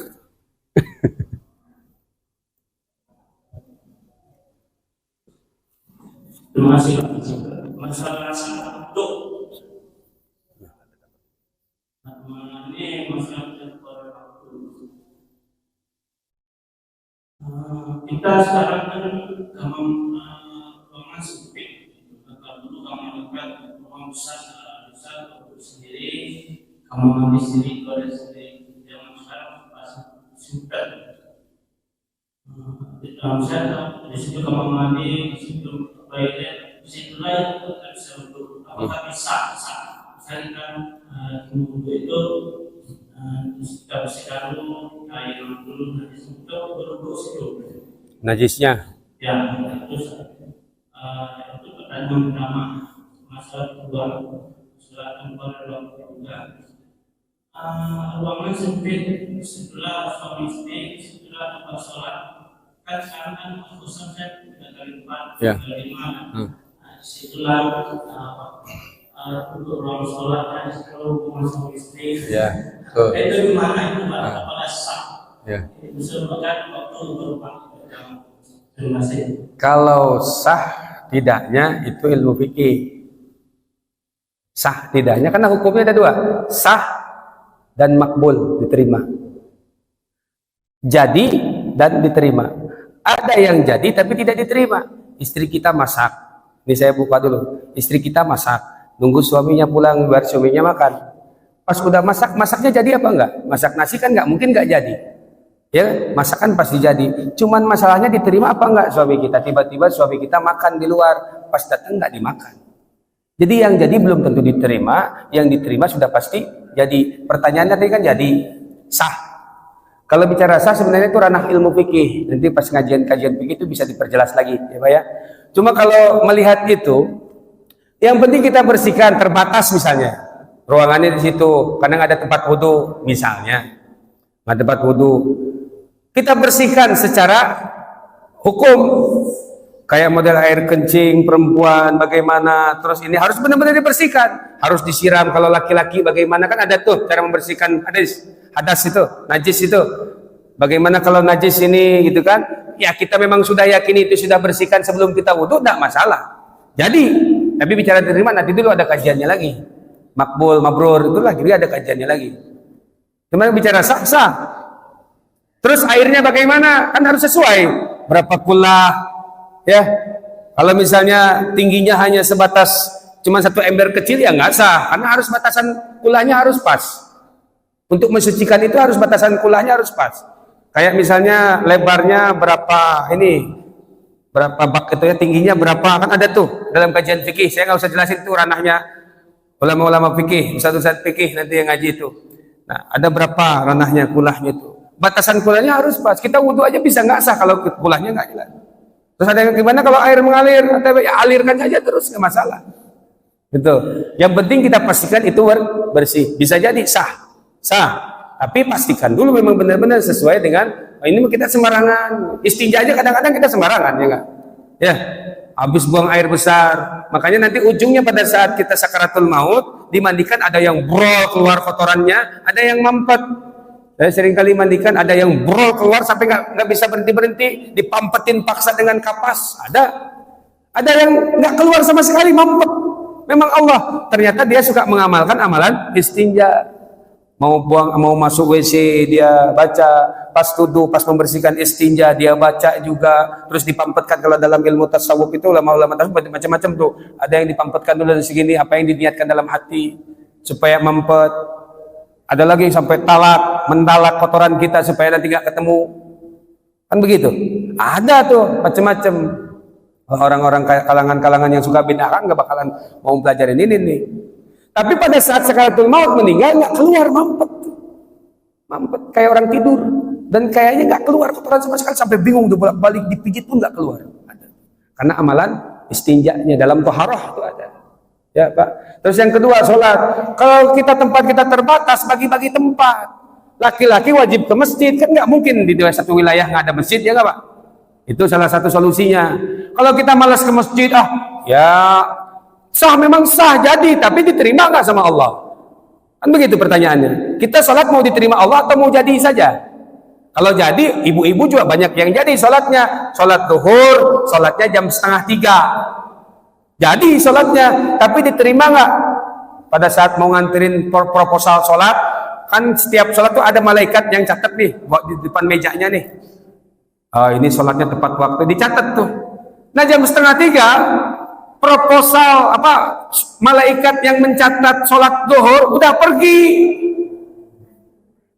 Terima kasih. Masalah dok. Ini masalah kita sekarang kan ruangan sempit. Kalau dulu kamu lakukan ruang besar untuk sendiri, kamu mandi sendiri, keluar sendiri. Zaman sekarang pasang sempit. Misalnya di situ kamu mandi, di situ toilet, di situ lain kita bisa untuk apakah bisa misalkan tunggu itu kita bersihkan dulu air dulu nanti situ berubah situ Najisnya ya. Terus itu pertanyaan pertama, masalah kedua setelah tempat juga ruangan sempit setelah suami istri setelah tempat sholat kan sekarang kan khususnya saya 3 kali 4 3 kali 5 disitulah untuk ruang sholat kan kalau masuk istri itu gimana itu pada sah itu sebabkan waktu berupa. Terima kasih. Kalau sah tidaknya itu ilmu fikih. Sah tidaknya, karena hukumnya ada dua, sah dan makbul, diterima. Jadi dan diterima. Ada yang jadi tapi tidak diterima. Istri kita masak, ini saya buka dulu. Istri kita masak, nunggu suaminya pulang biar suaminya makan. Pas udah masak, masaknya jadi apa enggak? Masak nasi kan enggak mungkin enggak jadi. Ya, masakan pasti jadi. Cuman masalahnya diterima apa enggak suami kita? Tiba-tiba suami kita makan di luar, pas datang enggak dimakan. Jadi yang jadi belum tentu diterima, yang diterima sudah pasti jadi. Pertanyaannya tadi kan jadi sah. Kalau bicara sah sebenarnya itu ranah ilmu fikih. Nanti pas kajian fikih itu bisa diperjelas lagi, ya Pak ya. Cuma kalau melihat itu, yang penting kita bersihkan, terbatas misalnya. Ruangannya di situ, kadang ada tempat wudhu misalnya. Ada tempat wudhu. Kita bersihkan secara hukum. Kayak model air kencing perempuan bagaimana, terus ini harus benar-benar dibersihkan, harus disiram. Kalau laki-laki bagaimana, kan ada tuh cara membersihkan hadas itu, najis itu. Bagaimana kalau najis ini gitu kan? Ya kita memang sudah yakin itu sudah bersihkan sebelum kita wudhu, tidak masalah. Jadi, tapi bicara terima nanti dulu ada kajiannya lagi. Makbul, mabrur itulah, jadi ada kajiannya lagi. Cuma bicara sah. Terus airnya bagaimana? Kan harus sesuai. Berapa kula? Ya, kalau misalnya tingginya hanya sebatas cuma 1 ember kecil ya nggak sah, karena harus batasan kulahnya harus pas. Untuk mensucikan itu harus batasan kulahnya harus pas. Kayak misalnya lebarnya berapa berapa bak itu ya, tingginya berapa, kan ada tuh dalam kajian fikih. Saya nggak usah jelasin tuh ranahnya ulama-ulama fikih, ustaz-ustaz fikih nanti yang ngaji itu. Nah, ada berapa ranahnya kulahnya itu. Batasan kulahnya harus pas. Kita wudhu aja bisa nggak sah kalau kulahnya nggak jelas. Terus ada yang gimana kalau air mengalir? Ya alirkan saja terus, nggak masalah. Betul. Yang penting kita pastikan itu bersih. Bisa jadi sah. Tapi pastikan dulu memang benar-benar sesuai dengan ini kita sembarangan. Istinja aja kadang-kadang kita sembarangan ya nggak? Ya. Habis buang air besar. Makanya nanti ujungnya pada saat kita sakaratul maut dimandikan, ada yang brol keluar kotorannya, ada yang mampet. Saya sering kali mandikan, ada yang brol keluar sampai nggak bisa berhenti, dipampetin paksa dengan kapas. Ada yang nggak keluar sama sekali, mampet. Memang Allah, ternyata dia suka mengamalkan amalan istinja. Mau masuk WC dia baca, pas tuduh, pas membersihkan istinja dia baca juga, terus dipampetkan. Kalau dalam ilmu tasawuf itu ulama-ulama tasawuf macam-macam tuh. Ada yang dipampetkan dulu dari segini, apa yang diniatkan dalam hati supaya mampet. Ada lagi yang sampai mentalak kotoran kita supaya nanti nggak ketemu. Kan begitu? Ada tuh macam-macam. Orang-orang kalangan-kalangan yang suka bid'ah kan nggak bakalan mau belajarin ini nih. Tapi pada saat sakaratul maut meninggal nggak keluar, mampet kayak orang tidur, dan kayaknya nggak keluar kotoran sama sekali, sampai bingung tuh bolak-balik dipijit pun nggak keluar. Ada. Karena amalan istinjanya dalam toharoh itu ada. Ya Pak. Terus yang kedua, sholat. Kalau tempat kita terbatas, bagi-bagi tempat. Laki-laki wajib ke masjid, kan nggak mungkin di satu wilayah nggak ada masjid, ya nggak Pak? Itu salah satu solusinya. Kalau kita malas ke masjid, ya sah, memang sah jadi, tapi diterima nggak sama Allah? Kan begitu pertanyaannya. Kita sholat mau diterima Allah atau mau jadi saja? Kalau jadi, ibu-ibu juga banyak yang jadi sholatnya. Sholat zuhur, sholatnya jam 2:30. Jadi sholatnya, tapi diterima nggak? Pada saat mau nganterin proposal sholat, kan setiap sholat tuh ada malaikat yang catat nih, buat di depan mejanya nih. Ini sholatnya tepat waktu, dicatat tuh. Nah jam 2:30, proposal malaikat yang mencatat sholat zuhur udah pergi.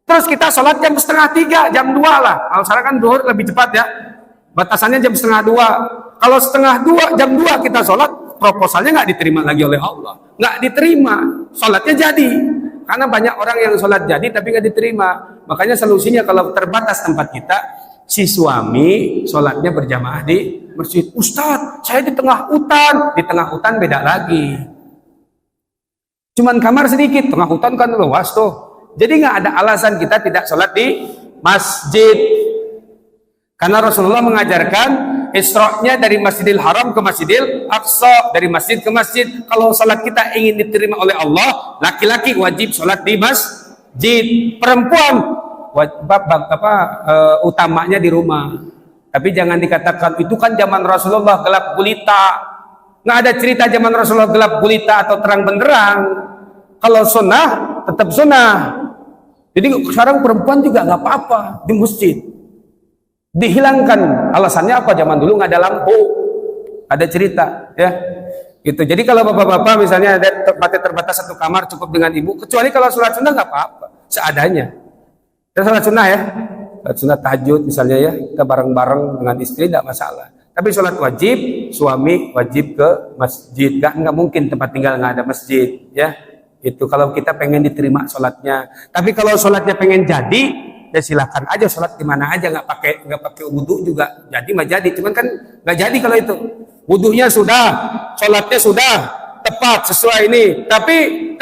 Terus kita sholat jam 2:30, jam 2 lah. Kalau sekarang kan zuhur lebih cepat ya. Batasannya jam 1:30. Kalau 1:30, jam 2 kita sholat, proposalnya nggak diterima lagi oleh Allah. Nggak diterima, sholatnya jadi. Karena banyak orang yang sholat jadi tapi nggak diterima. Makanya solusinya kalau terbatas tempat kita, si suami sholatnya berjamaah di masjid. Ustadz, saya di tengah hutan. Di tengah hutan beda lagi. Cuman kamar sedikit, tengah hutan kan luas tuh. Jadi nggak ada alasan kita tidak sholat di masjid. Karena Rasulullah mengajarkan Isra-nya dari Masjidil Haram ke Masjidil Aqsa, dari masjid ke masjid. Kalau salat kita ingin diterima oleh Allah, laki-laki wajib salat di masjid, perempuan utamanya di rumah. Tapi jangan dikatakan itu kan zaman Rasulullah gelap gulita. Nggak ada cerita zaman Rasulullah gelap gulita atau terang benderang. Kalau sunnah tetap sunnah. Jadi sekarang perempuan juga nggak apa-apa di masjid. Dihilangkan. Alasannya apa? Zaman dulu nggak ada lampu. Ada cerita, ya. Gitu. Jadi kalau bapak-bapak misalnya ada tempatnya terbatas satu kamar cukup dengan ibu. Kecuali kalau sholat sunnah nggak apa-apa, seadanya. Kita sholat sunnah ya. Sholat sunnah tahajud misalnya ya. Kita bareng-bareng dengan istri nggak masalah. Tapi sholat wajib, suami wajib ke masjid. Nggak mungkin tempat tinggal nggak ada masjid, ya. Itu kalau kita pengen diterima sholatnya. Tapi kalau sholatnya pengen jadi, ya silakan aja sholat di mana aja, nggak pakai wudhu juga jadi mah jadi. Cuman kan nggak jadi kalau itu. Wudhunya sudah, sholatnya sudah tepat sesuai ini. Tapi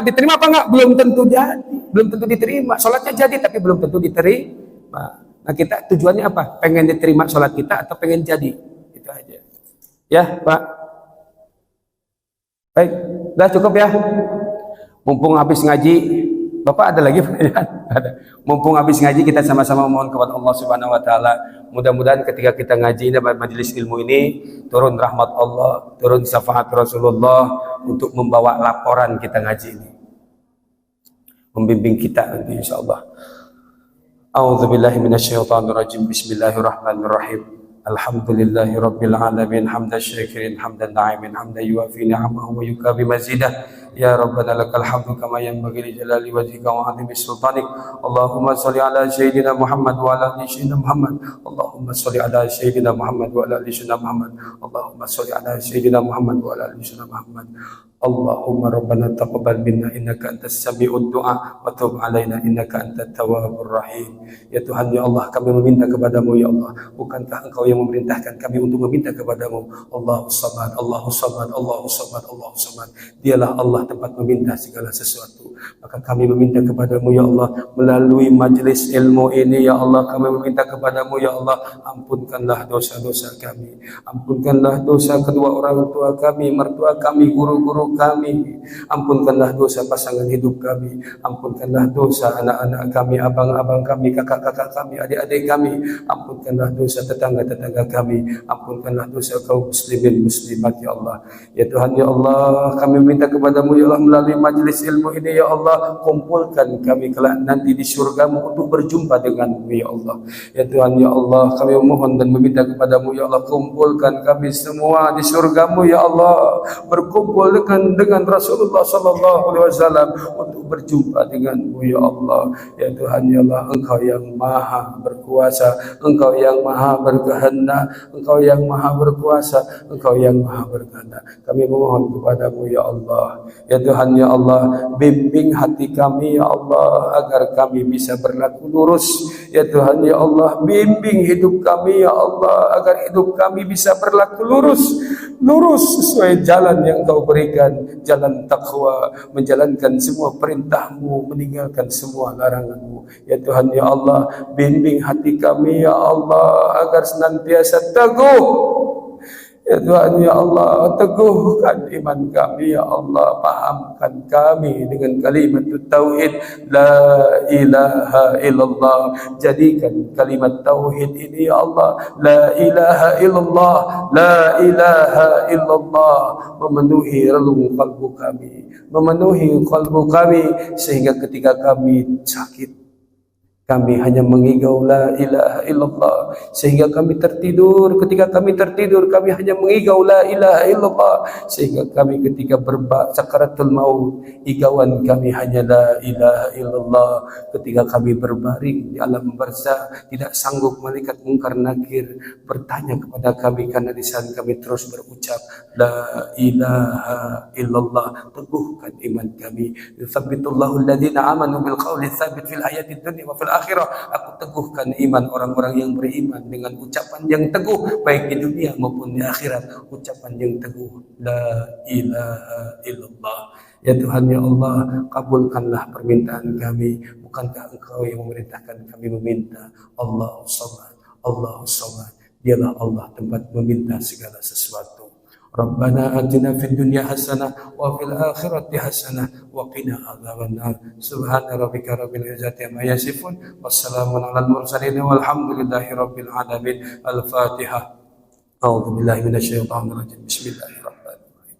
diterima apa enggak? Belum tentu jadi, belum tentu diterima. Sholatnya jadi tapi belum tentu diterima. Nah kita tujuannya apa? Pengen diterima sholat kita atau pengen jadi? Itu aja. Ya Pak. Baik, udah cukup ya. Mumpung habis ngaji, Bapak ada lagi pertanyaan? Ada. Mumpung habis ngaji kita sama-sama mohon kepada Allah Subhanahu wa taala. Mudah-mudahan ketika kita ngaji di majelis ilmu ini turun rahmat Allah, turun syafaat Rasulullah untuk membawa laporan kita ngaji ini. Membimbing kita nanti insyaallah. A'udzubillahi minasyaitonirrajim. Bismillahirrahmanirrahim. Alhamdulillahi rabbil alamin hamdan syakirin hamdan na'imin hamdan yuwafi ni'amahu wa yukabi mazidah. Ya Rabbana lakal hamdu kama yanbaghi li jalali wajhika wa 'azimi sultanik. Allahumma shalli ala sayyidina Muhammad wa ala ali sayyidina Muhammad. Allahumma shalli ala sayyidina Muhammad wa ala ali sayyidina Muhammad. Allahumma shalli ala sayyidina Muhammad wa ala ali sayyidina Muhammad. Allahumma rabbana taqabbal minna innaka antas sami'ud du'a wa tub 'alaina innaka antat tawwabur rahim. Ya Tuhan ya Allah, kami meminta kepadamu ya Allah, bukankah Engkau yang memerintahkan kami untuk meminta kepadamu? Allahus samad, Allahus samad, Allahus samad, Allahus samad. Dialah Allah tempat meminta segala sesuatu. Maka kami meminta kepadamu ya Allah, melalui majelis ilmu ini ya Allah, kami meminta kepadamu ya Allah, ampunkanlah dosa-dosa kami, ampunkanlah dosa kedua orang tua kami, mertua kami, guru-guru kami, ampunkanlah dosa pasangan hidup kami, ampunkanlah dosa anak-anak kami, abang-abang kami, kakak-kakak kami, adik-adik kami, ampunkanlah dosa tetangga-tetangga kami, ampunkanlah dosa kaum muslimin muslimat ya Allah. Ya Tuhan ya Allah, kami minta kepadamu ya Allah, melalui majelis ilmu ini ya Allah, kumpulkan kami kelak nanti di surgamu untuk berjumpa denganmu ya Allah. Ya Tuhan ya Allah, kami memohon dan meminta kepadamu ya Allah, kumpulkan kami semua di surgamu ya Allah, berkumpul dengan Rasulullah sallallahu alaihi wasallam untuk berjumpa denganmu ya Allah. Ya Tuhan ya Allah, Engkau yang maha berkuasa, Engkau yang maha berkehendak, Engkau yang maha berkuasa, Engkau yang maha berkehendak. Kami memohon kepadamu ya Allah. Ya Tuhan ya Allah, bimbing hati kami ya Allah agar kami bisa berlaku lurus. Ya Tuhan ya Allah, bimbing hidup kami ya Allah agar hidup kami bisa berlaku lurus sesuai jalan yang Engkau berikan, jalan takwa, menjalankan semua perintah-Mu, meninggalkan semua larangan-Mu. Ya Tuhan ya Allah, bimbing hati kami ya Allah agar senantiasa teguh. Ya Tuhan ya Allah, teguhkan iman kami ya Allah, pahamkan kami dengan kalimat tauhid la ilaha illallah. Jadikan kalimat tauhid ini ya Allah, la ilaha illallah, la ilaha illallah, memenuhi relung kalbu kami, memenuhi kalbu kami, sehingga ketika kami sakit kami hanya mengigau la ilaha illallah, sehingga kami tertidur, ketika kami tertidur kami hanya mengigau la ilaha illallah, sehingga kami ketika sakaratul maut igauan kami hanya la ilaha illallah. Ketika kami berbaring di alam barzakh, tidak sanggup malaikat mungkar nakir bertanya kepada kami karena lisan kami terus berucap la ilaha illallah. Teguhkan iman kami. Yuthabbitullahu alladhina amanu bil qawli tsabit fil hayatid dunya wa fil akhirah. Aku teguhkan iman orang-orang yang beriman dengan ucapan yang teguh baik di dunia maupun di akhirat, ucapan yang teguh la ilaha illallah. Ya Tuhan ya Allah, kabulkanlah permintaan kami. Bukankah Engkau yang memerintahkan kami meminta? Allahus samad, Allahus samad. Dialah Allah tempat meminta segala sesuatu. Rabbana atina fid dunya hasanah wa fil akhirati hasanah wa qina adzabannar. Subhana rabbika rabbil izzati amma yasifun, wassalamun alal mursalin walhamdulillahi rabbil alamin. Al-Fatihah. A'udzubillahi minasyaitonirrajim. Bismillahirrahmanirrahim.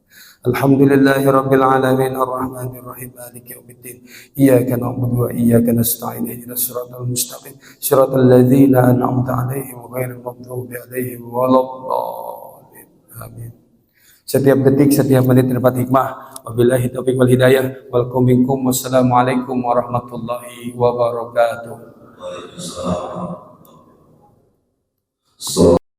Alhamdulillahirabbil alamin arrahmanir rahim maliki yaumiddin. Iyyaka na'budu wa iyyaka nasta'in. Ihdinas siratal mustaqim. Siratal ladzina an'amta 'alaihim ghairil maghdubi 'alaihim waladdallin. Amin. Setiap detik, setiap menit terdapat hikmah. Wabillahi taufiq wal hidayah. Walkum minkum. Wassalamualaikum warahmatullahi wabarakatuh. Waalaikumsalam.